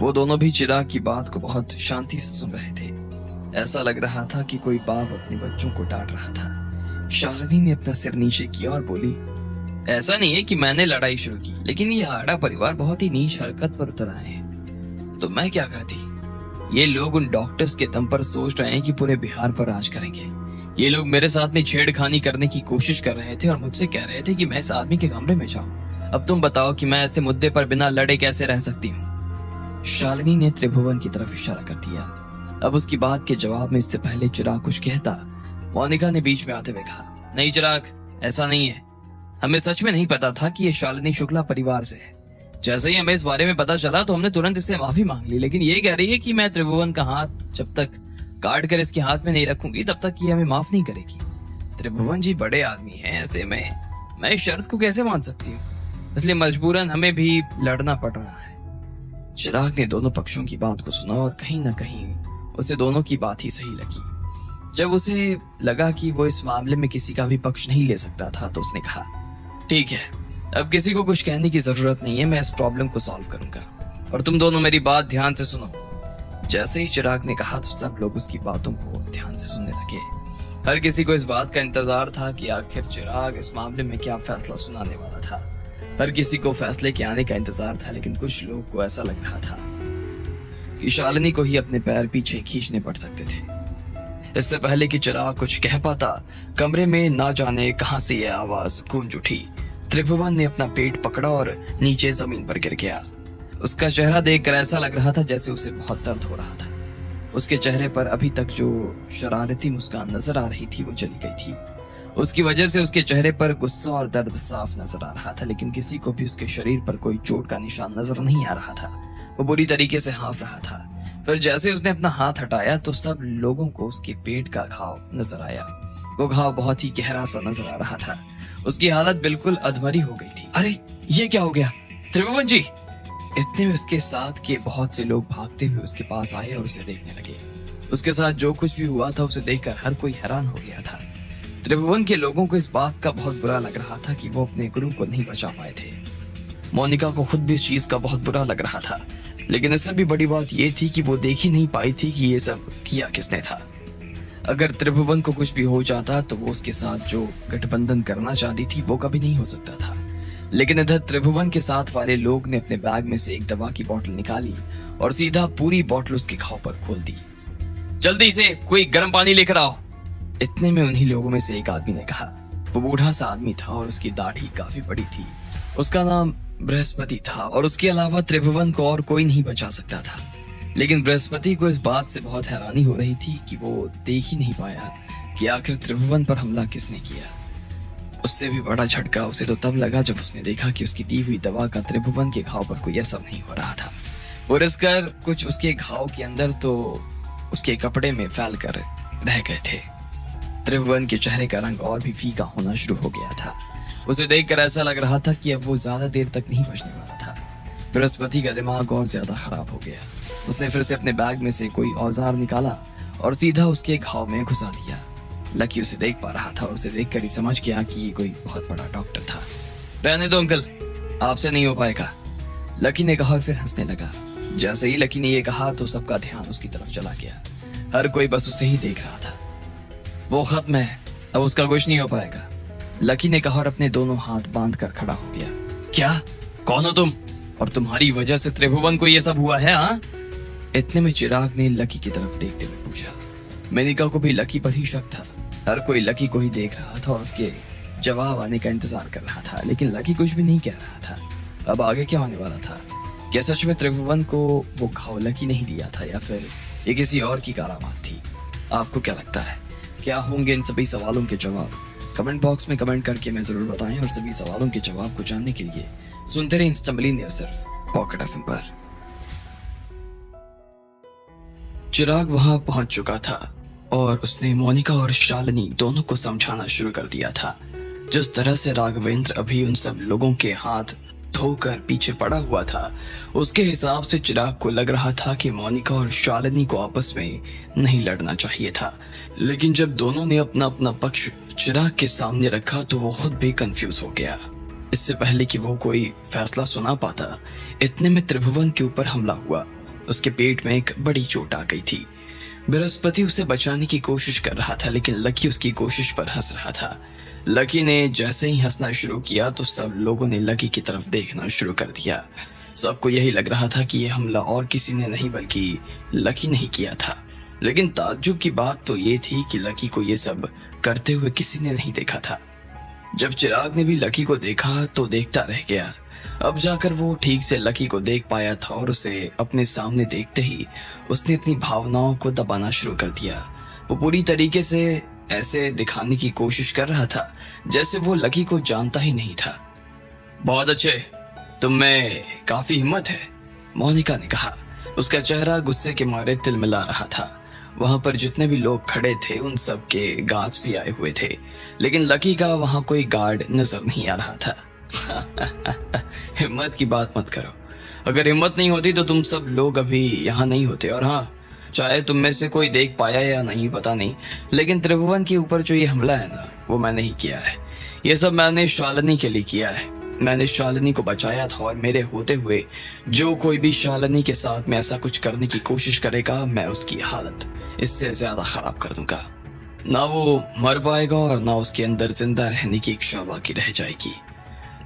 वो दोनों भी चिराग की बात को बहुत शांति से सुन रहे थे। ऐसा लग रहा था कि कोई बाप अपने बच्चों को डांट रहा था। शालिनी ने अपना सिर नीचे किया और बोली, ऐसा नहीं है कि मैंने लड़ाई शुरू की, लेकिन ये आड़ा परिवार बहुत ही नीच हरकत पर उतर आए हैं। तो मैं क्या करती? ये लोग उन डॉक्टर्स के दम पर सोच रहे हैं कि पूरे बिहार पर राज करेंगे। ये लोग मेरे साथ में छेड़खानी करने की कोशिश कर रहे थे और मुझसे कह रहे थे कि मैं इस आदमी के कमरे में जाऊं। अब तुम बताओ कि मैं ऐसे मुद्दे पर बिना लड़े कैसे रह सकती हूँ? शालिनी ने त्रिभुवन की तरफ इशारा कर दिया। अब उसकी बात के जवाब में इससे पहले चिराग कुछ कहता, मोनिका ने बीच में आते हुए कहा, नहीं चिराग, ऐसा नहीं है। हमें सच में नहीं पता था कि ये शालिनी शुक्ला परिवार से है। जैसे ही हमें इस बारे में पता चला तो हमने तुरंत इससे माफी मांग ली, लेकिन ये कह रही है कि मैं त्रिभुवन का हाथ जब तक काट कर इसके हाथ में नहीं रखूंगी तब तक ये हमें माफ नहीं करेगी। त्रिभुवन जी बड़े आदमी हैं, ऐसे में मैं इस शर्त को कैसे मान सकती हूँ? इसलिए मजबूरन हमें भी लड़ना पड़ रहा है। चिराग ने दोनों पक्षों की बात को सुना और कहीं ना कहीं उसे दोनों की बात ही सही लगी। जब उसे लगा कि वो इस मामले में किसी का भी पक्ष नहीं ले सकता था तो उसने कहा, ठीक है, अब किसी को कुछ कहने की जरूरत नहीं है, मैं इस प्रॉब्लम को सॉल्व करूंगा और तुम दोनों मेरी बात ध्यान से सुनो। जैसे ही चिराग ने कहा तो सब लोग उसकी बातों को ध्यान से सुनने लगे। हर किसी को इस बात का इंतजार था कि आखिर चिराग इस मामले में क्या फैसला सुनाने वाला था। हर किसी को फैसले के आने का इंतजार था, लेकिन कुछ लोग को ऐसा लग रहा था कि शालिनी को ही अपने पैर पीछे खींचने पड़ सकते थे। इससे पहले कि चिराग कुछ कह पाता, कमरे में ना जाने कहां से यह आवाज गूंज उठी। त्रिभुवन ने अपना पेट पकड़ा और नीचे जमीन पर गिर गया। उसका चेहरा देखकर ऐसा लग रहा था जैसे उसे बहुत दर्द हो रहा था। उसके चेहरे पर अभी तक जो शरारती मुस्कान नजर आ रही थी वो चली गई थी। उसकी वजह से उसके चेहरे पर गुस्सा और दर्द साफ नजर आ रहा था, लेकिन किसी को भी उसके शरीर पर कोई चोट का निशान नजर नहीं आ रहा था। वो बुरी तरीके से हाँफ रहा था। फिर जैसे उसने अपना हाथ हटाया तो सब लोगों को उसके पेट का घाव नजर आया। वो घाव बहुत ही गहरा सा नजर आ रहा था। उसकी हालत बिल्कुल अधमरी हो गई थी। अरे ये क्या हो गया त्रिभुवन जी? इतने में उसके साथ के बहुत से लोग भागते हुए उसके पास आए और उसे देखने लगे। उसके साथ जो कुछ भी हुआ था उसे देखकर हर कोई हैरान हो गया था। त्रिभुवन के लोगों को इस बात का बहुत बुरा लग रहा था कि वो अपने गुरु को नहीं बचा पाए थे। मोनिका को खुद भी इस चीज का बहुत बुरा लग रहा था, लेकिन इससे भी बड़ी बात यह थी कि वो देख ही नहीं पाई थी कि ये सब किया किसने था। अगर त्रिभुवन को कुछ भी हो जाता तो वो उसके साथ जो गठबंधन करना चाहती थी वो कभी नहीं हो सकता था। लेकिन इधर त्रिभुवन के साथ वाले लोग ने अपने बैग में से एक दवा की बोतल निकाली और सीधा पूरी बोतल उसके घाव पर खोल दी। जल्दी से कोई गर्म पानी लेकर आओ। इतने में उन्हीं लोगों में से एक आदमी ने कहा। वो बूढ़ा सा आदमी था और उसकी दाढ़ी काफी बड़ी थी। उसका नाम बृहस्पति था और उसके अलावा त्रिभुवन को और कोई नहीं बचा सकता था। लेकिन बृहस्पति को इस बात से बहुत हैरानी हो रही थी कि वो देख ही नहीं पाया कि आखिर त्रिभुवन पर हमला किसने किया। उससे भी बड़ा झटका उसे तो तब लगा जब उसने देखा कि उसकी दी हुई दवा का त्रिभुवन के घाव पर कोई असर नहीं हो रहा था। वो रिसकर कुछ उसके घाव के अंदर तो उसके कपड़े में फैल कर रह गए थे। त्रिभुवन के चेहरे का रंग और भी फीका होना शुरू हो गया था। उसे देखकर ऐसा लग रहा था कि अब वो ज्यादा देर तक नहीं बचने वाला था। बृहस्पति का दिमाग और ज्यादा खराब हो गया। उसने फिर से अपने बैग में से कोई औजार निकाला और सीधा उसके घाव में घुसा दिया। लकी उसे देख पा रहा था और उसे देखकर ही समझ गया कि ये कोई बहुत बड़ा डॉक्टर था। रहने दो अंकल, आपसे नहीं हो पाएगा, लकी ने कहा और फिर हंसने लगा। जैसे ही लकी ने ये कहा तो सबका ध्यान उसकी तरफ चला गया। हर कोई बस उसे ही देख रहा था। वो खत्म है, अब उसका कुछ नहीं हो पाएगा, लकी ने कहा और अपने दोनों हाथ बांध कर खड़ा हो गया। क्या? कौन हो तुम? और तुम्हारी वजह से त्रिभुवन को ये सब हुआ है? हाँ? इतने में चिराग ने लकी की तरफ देखते हुए पूछा। मेनिका को भी लकी पर ही शक था। हर कोई लकी को ही देख रहा था और उसके जवाब आने का इंतजार कर रहा था, लेकिन लकी कुछ भी नहीं कह रहा था। अब आगे क्या होने वाला था? क्या सच में त्रिभुवन को वो घाव लकी नहीं दिया था या फिर ये किसी और की करामात थी? आपको क्या लगता है, क्या होंगे इन सभी सवालों के जवाब? कमेंट बॉक्स में कमेंट करके मैं जरूर बताएं और सभी सवालों के जवाब को जानने के लिए सुनते रहे इंस्टा मिलियनेयर सिर्फ पॉकेट एफएम पर। चिराग वहां पहुंच चुका था और उसने मोनिका और शालिनी दोनों को समझाना शुरू कर दिया था। जिस तरह से राघवेंद्र अभी उन सब लोगों के हाथ धोकर पीछे पड़ा हुआ था, उसके हिसाब से चिराग को लग रहा था कि मोनिका और शालिनी को आपस में नहीं लड़ना चाहिए था। लेकिन जब दोनों ने अपना अपना पक्ष चिराग के सामने रखा तो वो खुद भी कंफ्यूज हो गया। इससे पहले कि वो कोई फैसला सुना पाता, इतने में त्रिभुवन के ऊपर हमला हुआ। उसके पेट में एक बड़ी चोट आ गई थी। बृहस्पति उसे बचाने की कोशिश कर रहा था, लेकिन लकी उसकी कोशिश पर हंस रहा था। लकी ने जैसे ही हंसना शुरू किया तो सब लोगों ने लकी की तरफ देखना शुरू कर दिया। सबको यही लग रहा था कि यह हमला और किसी ने नहीं बल्कि लकी ने ही किया था। लेकिन ताज्जुब की बात तो ये थी कि लकी को ये सब करते हुए किसी ने नहीं देखा था। जब चिराग ने भी लकी को देखा तो देखता रह गया। अब जाकर वो ठीक से लकी को देख पाया था और उसे अपने सामने देखते ही उसने अपनी भावनाओं को दबाना शुरू कर दिया। वो पूरी तरीके से ऐसे दिखाने की कोशिश कर रहा था जैसे वो लकी को जानता ही नहीं था। बहुत अच्छे, तुम में काफी हिम्मत है, मोनिका ने कहा। उसका चेहरा गुस्से के मारे तिलमिला रहा था। वहां पर जितने भी लोग खड़े थे उन सब के गार्ड्स भी आए हुए थे, लेकिन लकी का वहां कोई गार्ड नजर नहीं आ रहा था। हिम्मत की बात मत करो, अगर हिम्मत नहीं होती तो तुम सब लोग अभी यहाँ नहीं होते। और हाँ, चाहे तुम में से कोई देख पाया या नहीं पता नहीं, लेकिन त्रिभुवन के ऊपर जो ये हमला है ना, वो मैंने ही किया है। ये सब मैंने शालिनी के लिए किया है। मैंने शालिनी को बचाया था और मेरे होते हुए जो कोई भी शालिनी के साथ में ऐसा कुछ करने की कोशिश करेगा, मैं उसकी हालत इससे ज्यादा खराब कर दूंगा। ना वो मर पाएगा और ना उसके अंदर जिंदा रहने की इच्छा बाकी रह जाएगी,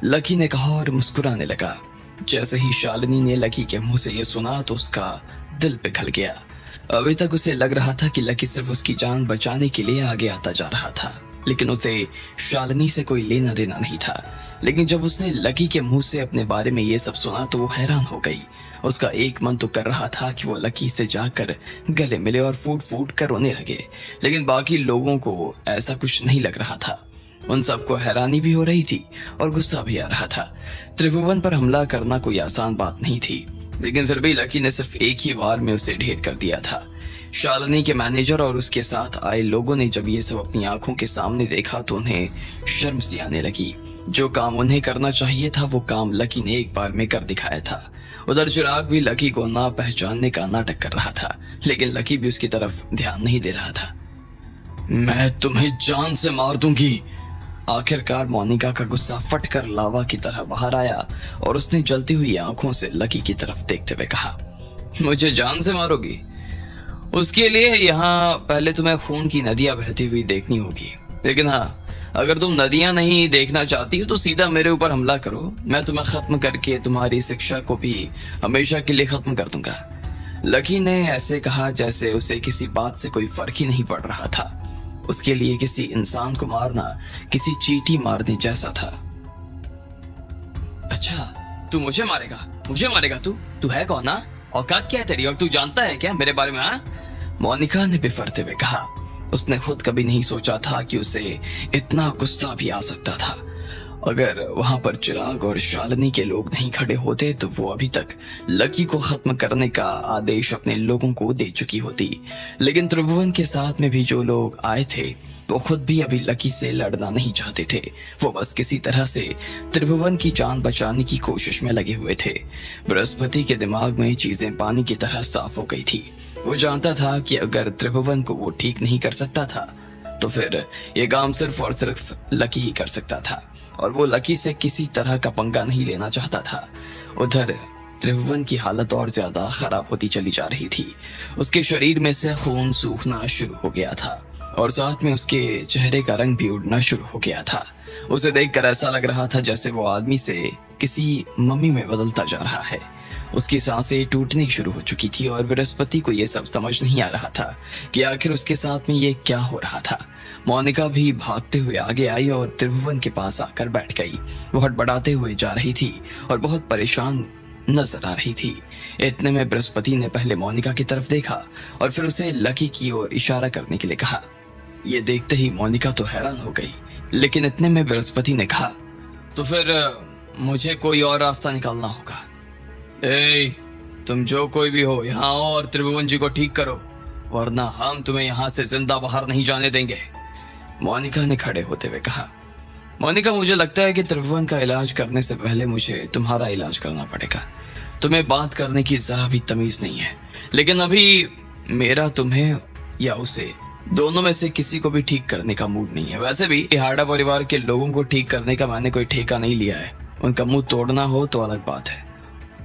लकी ने कहा और मुस्कुराने लगा। जैसे ही शालिनी ने लकी के मुंह से ये सुना तो उसका दिल पिघल गया। अभी तक उसे लग रहा था कि लकी सिर्फ उसकी जान बचाने के लिए आगे आता जा रहा था, लेकिन उसे शालिनी से कोई लेना देना नहीं था। लेकिन जब उसने लकी के मुंह से अपने बारे में ये सब सुना तो वो हैरान हो गई। उसका एक मन तो कर रहा था कि वो लकी से जाकर गले मिले और फूट फूट कर रोने लगे, लेकिन बाकी लोगों को ऐसा कुछ नहीं लग रहा था। उन सबको हैरानी भी हो रही थी और गुस्सा भी आ रहा था। त्रिभुवन पर हमला करना कोई आसान बात नहीं थी, लेकिन फिर भी लकी ने सिर्फ एक ही वार में उसे ढेर कर दिया था। शालिनी के मैनेजर और उसके साथ आए लोगों ने जब ये सब अपनी आंखों के सामने देखा तो उन्हें शर्म सी आने लगी। जो काम उन्हें करना चाहिए था वो काम लकी ने एक बार में कर दिखाया था। उधर चिराग भी लकी को ना पहचानने का नाटक कर रहा था, लेकिन लकी भी उसकी तरफ ध्यान नहीं दे रहा था। मैं तुम्हें जान से मार दूंगी। आखिरकार मोनिका का गुस्सा फटकर लावा की तरह बाहर आया और उसने जलती हुई आंखों से लकी की तरफ देखते हुए कहा, मुझे जान से मारोगी? उसके लिए यहाँ पहले तुम्हें खून की नदियां बहती हुई देखनी होगी, लेकिन हाँ, अगर तुम नदियां नहीं देखना चाहती हो तो सीधा मेरे ऊपर हमला करो। मैं तुम्हें खत्म करके तुम्हारी शिक्षा को भी हमेशा के लिए खत्म कर दूंगा। लकी ने ऐसे कहा जैसे उसे किसी बात से कोई फर्क ही नहीं पड़ रहा था। उसके लिए किसी इंसान को मारना किसी चींटी मारने जैसा था। अच्छा, तू मुझे मारेगा? मुझे मारेगा तू? तू है कौन ना? औकात क्या है तेरी? और तू जानता है क्या मेरे बारे में? मोनिका ने बिफरते हुए कहा। उसने खुद कभी नहीं सोचा था कि उसे इतना गुस्सा भी आ सकता था। अगर वहां पर चिराग और शालिनी के लोग नहीं खड़े होते तो वो अभी तक लकी को खत्म करने का आदेश अपने लोगों को दे चुकी होती। लेकिन त्रिभुवन के साथ में भी जो लोग आए थे वो खुद भी अभी लकी से लड़ना नहीं चाहते थे। वो बस किसी तरह से त्रिभुवन की जान बचाने की कोशिश में लगे हुए थे। बृहस्पति के दिमाग में चीजें पानी की तरह साफ हो गई थी। वो जानता था कि अगर त्रिभुवन को वो ठीक नहीं कर सकता था तो फिर ये काम सिर्फ और सिर्फ लकी ही कर सकता था, और वो लकी से किसी तरह का पंगा नहीं लेना चाहता था। उधर त्रिभुवन की हालत और ज्यादा खराब होती चली जा रही थी। उसके शरीर में से खून सूखना शुरू हो गया था और साथ में उसके चेहरे का रंग भी उड़ना शुरू हो गया था। उसे देखकर ऐसा लग रहा था जैसे वो आदमी से किसी मम्मी में बदलता जा रहा है। उसकी सांसें टूटनी शुरू हो चुकी थी और बृहस्पति को यह सब समझ नहीं आ रहा था कि आखिर उसके साथ में ये क्या हो रहा था। मोनिका भी भागते हुए आगे आई और त्रिभुवन के पास आकर बैठ गई। वो हड़बड़ाते हुए जा रही थी और बहुत परेशान नजर आ रही थी। इतने में बृहस्पति ने पहले मोनिका की तरफ देखा और फिर उसे लकी की ओर इशारा करने के लिए कहा। ये देखते ही मोनिका तो हैरान हो गई, लेकिन इतने में बृहस्पति ने कहा, तो फिर मुझे कोई और रास्ता निकालना होगा। तुम जो कोई भी हो यहाँ आओ और त्रिभुवन जी को ठीक करो, वरना हम तुम्हें यहाँ से जिंदा बाहर नहीं जाने देंगे। मोनिका ने खड़े होते हुए कहा। मोनिका, मुझे लगता है कि त्रिभुवन का इलाज करने से पहले मुझे तुम्हारा इलाज करना पड़ेगा। तुम्हें बात करने की जरा भी तमीज नहीं है, लेकिन अभी मेरा तुम्हें या उसे दोनों में से किसी को भी ठीक करने का मूड नहीं है। वैसे भी हाड़ा परिवार के लोगों को ठीक करने का मैंने कोई ठेका नहीं लिया है। उनका मुंह तोड़ना हो तो अलग बात है,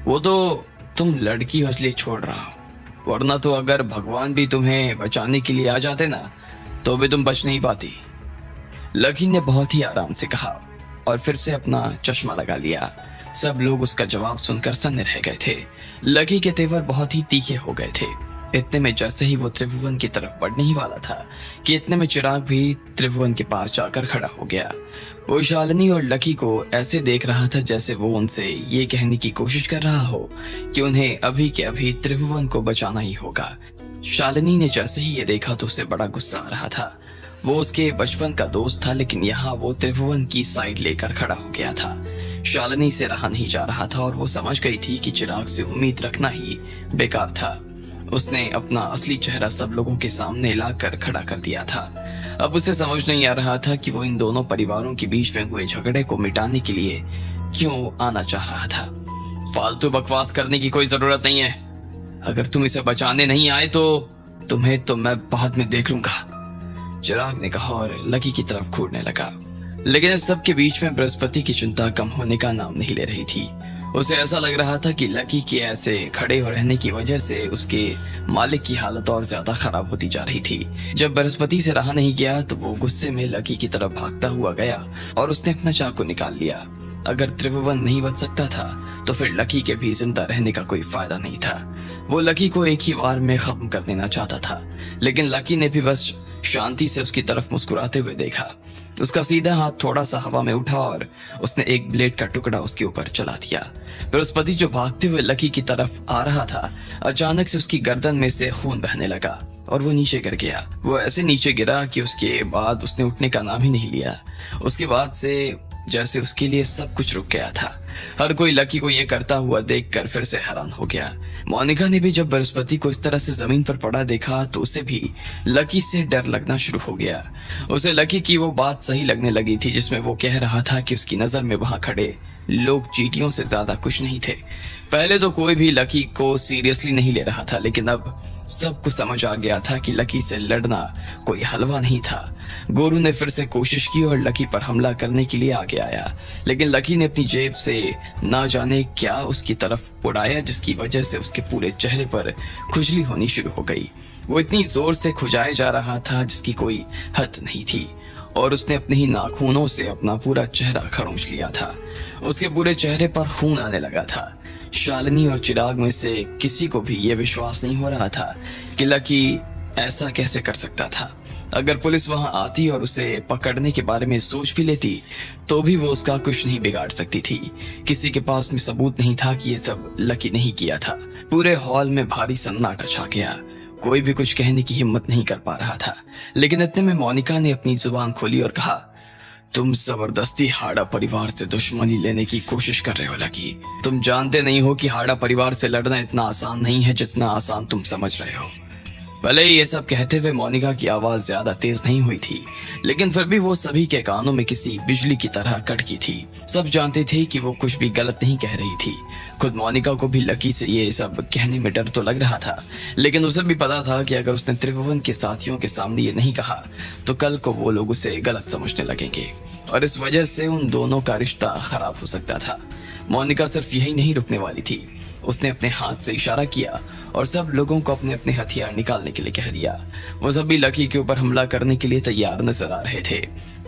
वो तो तुम लड़की हो इसलिए छोड़ रहा हो, वरना तो अगर भगवान भी तुम्हें बचाने के लिए आ जाते ना तो भी तुम बच नहीं पाती। लकी ने बहुत ही आराम से कहा और फिर से अपना चश्मा लगा लिया। सब लोग उसका जवाब सुनकर सन्न रह गए थे। लकी के तेवर बहुत ही तीखे हो गए थे। इतने में जैसे ही वो त्रिभुवन की तरफ बढ़ने ही वाला था कि इतने में चिराग भी त्रिभुवन के पास जाकर खड़ा हो गया। वो शालिनी और लकी को ऐसे देख रहा था जैसे वो उनसे ये कहने की कोशिश कर रहा हो कि उन्हें अभी के अभी त्रिभुवन को बचाना ही होगा। शालिनी ने जैसे ही ये देखा तो उसे बड़ा गुस्सा आ रहा था। वो उसके बचपन का दोस्त था, लेकिन यहाँ वो त्रिभुवन की साइड लेकर खड़ा हो गया था। शालिनी से रहा नहीं जा रहा था और वो समझ गई थी कि चिराग से उम्मीद रखना ही बेकार था। उसने अपना असली चेहरा सब लोगों के सामने लाकर खड़ा कर दिया था। अब उसे समझ नहीं आ रहा था कि वो इन दोनों परिवारों के बीच में हुए झगड़े को मिटाने के लिए क्यों आना चाह रहा था। फालतू बकवास करने की कोई जरूरत नहीं है। अगर तुम इसे बचाने नहीं आए तो तुम्हें तो मैं बाद में देख लूंगा, चिराग ने कहा और लकी की तरफ घूरने लगा। लेकिन इस सब के बीच में बृहस्पति की चिंता कम होने का नाम नहीं ले रही थी। उसे ऐसा लग रहा था कि लकी के ऐसे खड़े हो रहने की वजह से उसके मालिक की हालत और ज्यादा खराब होती जा रही थी। जब बृहस्पति से रहा नहीं गया तो वो गुस्से में लकी की तरफ भागता हुआ गया और उसने अपना चाकू निकाल लिया। अगर त्रिभुवन नहीं बच सकता था तो फिर लकी के भी जिंदा रहने का कोई फायदा नहीं था। वो लकी को एक ही बार में खत्म कर देना चाहता था, लेकिन लकी ने भी बस शांति से उसकी तरफ मुस्कुराते हुए देखा। उसका सीधा हाथ थोड़ा सा हवा में उठा और उसने एक ब्लेड का टुकड़ा उसके ऊपर चला दिया। बृहस्पति जो भागते हुए लकी की तरफ आ रहा था, अचानक से उसकी गर्दन में से खून बहने लगा और वो नीचे गिर गया। वो ऐसे नीचे गिरा कि उसके बाद उसने उठने का नाम ही नहीं लिया। उसके बाद से जैसे उसके लिए सब कुछ रुक गया था। हर कोई लकी को ये करता हुआ देखकर फिर से हैरान हो गया। मोनिका ने भी जब बृहस्पति को इस तरह से जमीन पर पड़ा देखा तो उसे भी लकी से डर लगना शुरू हो गया। उसे लकी की वो बात सही लगने लगी थी जिसमें वो कह रहा था कि उसकी नजर में वहां खड़े लोग चींटियों से ज्यादा कुछ नहीं थे। पहले तो कोई भी लकी को सीरियसली नहीं ले रहा था, लेकिन अब सबको समझ आ गया था कि लकी से लड़ना कोई हलवा नहीं था। गोरू ने फिर से कोशिश की और लकी पर हमला करने के लिए आगे आया, लेकिन लकी ने अपनी जेब से ना जाने क्या उसकी तरफ उड़ाया, जिसकी वजह से उसके पूरे चेहरे पर खुजली होनी शुरू हो गई। वो इतनी जोर से खुजाया जा रहा था जिसकी कोई हद नहीं थी और उसने अपने ही नाखूनों से अपना पूरा चेहरा खरोंच लिया था। उसके पूरे चेहरे पर खून आने लगा था। शालिनी और चिराग में से किसी को भी यह विश्वास नहीं हो रहा था कि लकी ऐसा कैसे कर सकता था। अगर पुलिस वहां आती और उसे पकड़ने के बारे में सोच भी लेती तो भी वो उसका कुछ नहीं बिगाड़ सकती थी। किसी के पास में सबूत नहीं था कि ये सब लकी नहीं किया था। पूरे हॉल में भारी सन्नाटा छा गया। कोई भी कुछ कहने की हिम्मत नहीं कर पा रहा था, लेकिन इतने में मोनिका ने अपनी जुबान खोली और कहा, तुम जबरदस्ती हाड़ा परिवार से दुश्मनी लेने की कोशिश कर रहे हो लकी। तुम जानते नहीं हो कि हाड़ा परिवार से लड़ना इतना आसान नहीं है जितना आसान तुम समझ रहे हो। भले ही ये सब कहते हुए मोनिका की आवाज ज्यादा तेज नहीं हुई थी, लेकिन फिर भी वो सभी के कानों में किसी बिजली की तरह कड़की थी। सब जानते थे कि वो कुछ भी गलत नहीं कह रही थी। खुद मोनिका को भी लकी से ये सब कहने में डर तो लग रहा था, लेकिन उसे भी पता था कि अगर उसने त्रिभुवन के साथियों के सामने ये नहीं कहा तो कल को वो लोग उसे गलत समझने लगेंगे और इस वजह से उन दोनों का रिश्ता खराब हो सकता था। मोनिका सिर्फ यही नहीं रुकने वाली थी। उसने अपने हाथ से इशारा किया और सब लोगों को अपने अपने हथियार निकालने के लिए कह दिया। वो सभी लकी के ऊपर हमला करने के लिए तैयार नजर आ रहे थे।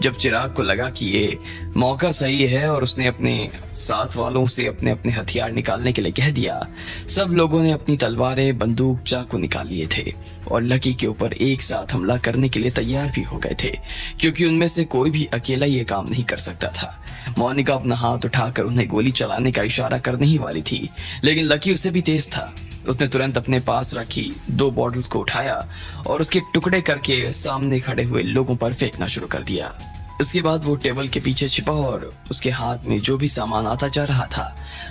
जब चिराग को लगा कि ये मौका सही है और उसने अपने साथ वालों से अपने अपने हथियार निकालने के लिए कह दिया, सब लोगों ने अपनी तलवारें, बंदूक, चाकू निकाल लिए थे और लकी के ऊपर एक साथ हमला करने के लिए तैयार भी हो गए थे, क्योंकि उनमें से कोई भी अकेला ये काम नहीं कर सकता था। मोनिका अपना हाथ उठाकर उन्हें गोली चलाने का इशारा करने ही वाली थी, लेकिन लकी उससे भी तेज था। उसने तुरंत अपने पास रखी 2 बॉटल्स को उठाया और उसके टुकड़े करके सामने खड़े हुए लोगों पर फेंकना शुरू कर दिया। इसके बाद वो टेबल के पीछे छिपा और उसके हाथ में जो भी सामान आता जा रहा था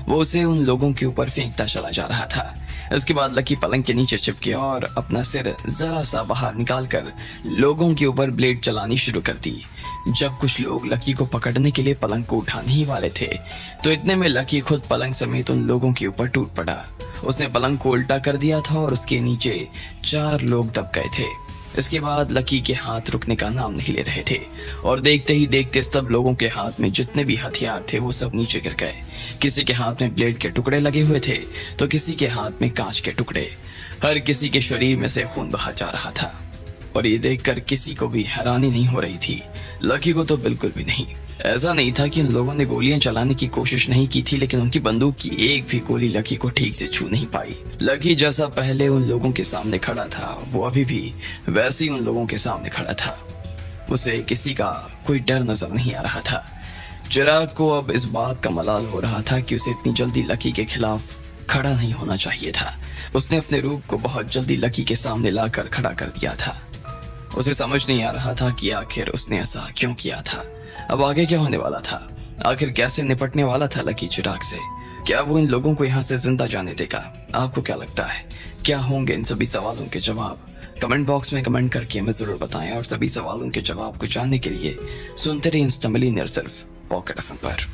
वो उसे उन लोगों के ऊपर फेंकता चला जा रहा था। इसके बाद लकी पलंग के नीचे छिप गया और अपना सिर जरा सा बाहर निकालकर लोगों के ऊपर ब्लेड चलानी शुरू कर दी। जब कुछ लोग लकी को पकड़ने के लिए पलंग को उठाने ही वाले थे तो इतने में लकी खुद पलंग समेत उन लोगों के ऊपर टूट पड़ा। उसने पलंग को उल्टा कर दिया था और उसके नीचे 4 लोग दब गए थे। इसके बाद लकी के हाथ रुकने का नाम नहीं ले रहे थे और देखते ही देखते सब लोगों के हाथ में जितने भी हथियार थे वो सब नीचे गिर गए। किसी के हाथ में ब्लेड के टुकड़े लगे हुए थे तो किसी के हाथ में कांच के टुकड़े। हर किसी के शरीर में से खून बहा जा रहा था और ये देखकर किसी को भी हैरानी नहीं हो रही थी। लकी को तो बिल्कुल भी नहीं। ऐसा नहीं था कि उन लोगों ने गोलियां चलाने की कोशिश नहीं की थी, लेकिन उनकी बंदूक की एक भी गोली लकी को ठीक से छू नहीं पाई। लकी जैसा पहले उन लोगों के सामने खड़ा था वो अभी भी वैसे ही उन लोगों के सामने खड़ा था। उसे किसी का कोई डर नजर नहीं आ रहा था। चिराग को अब इस बात का मलाल हो रहा था कि उसे इतनी जल्दी लकी के खिलाफ खड़ा नहीं होना चाहिए था। उसने अपने रूप को बहुत जल्दी लकी के सामने लाकर खड़ा कर दिया था। उसे समझ नहीं आ रहा था कि आखिर उसने ऐसा क्यों किया था। अब आगे क्या होने वाला था? आखिर कैसे निपटने वाला था लकी चिराग से? क्या वो इन लोगों को यहाँ से जिंदा जाने देगा? आपको क्या लगता है, क्या होंगे इन सभी सवालों के जवाब? कमेंट बॉक्स में कमेंट करके हमें जरूर बताएं और सभी सवालों के जवाब को जानने के लिए सुनते रहिए इंस्टा मिलियनेयर सिर्फ पॉकेट एफएम पर।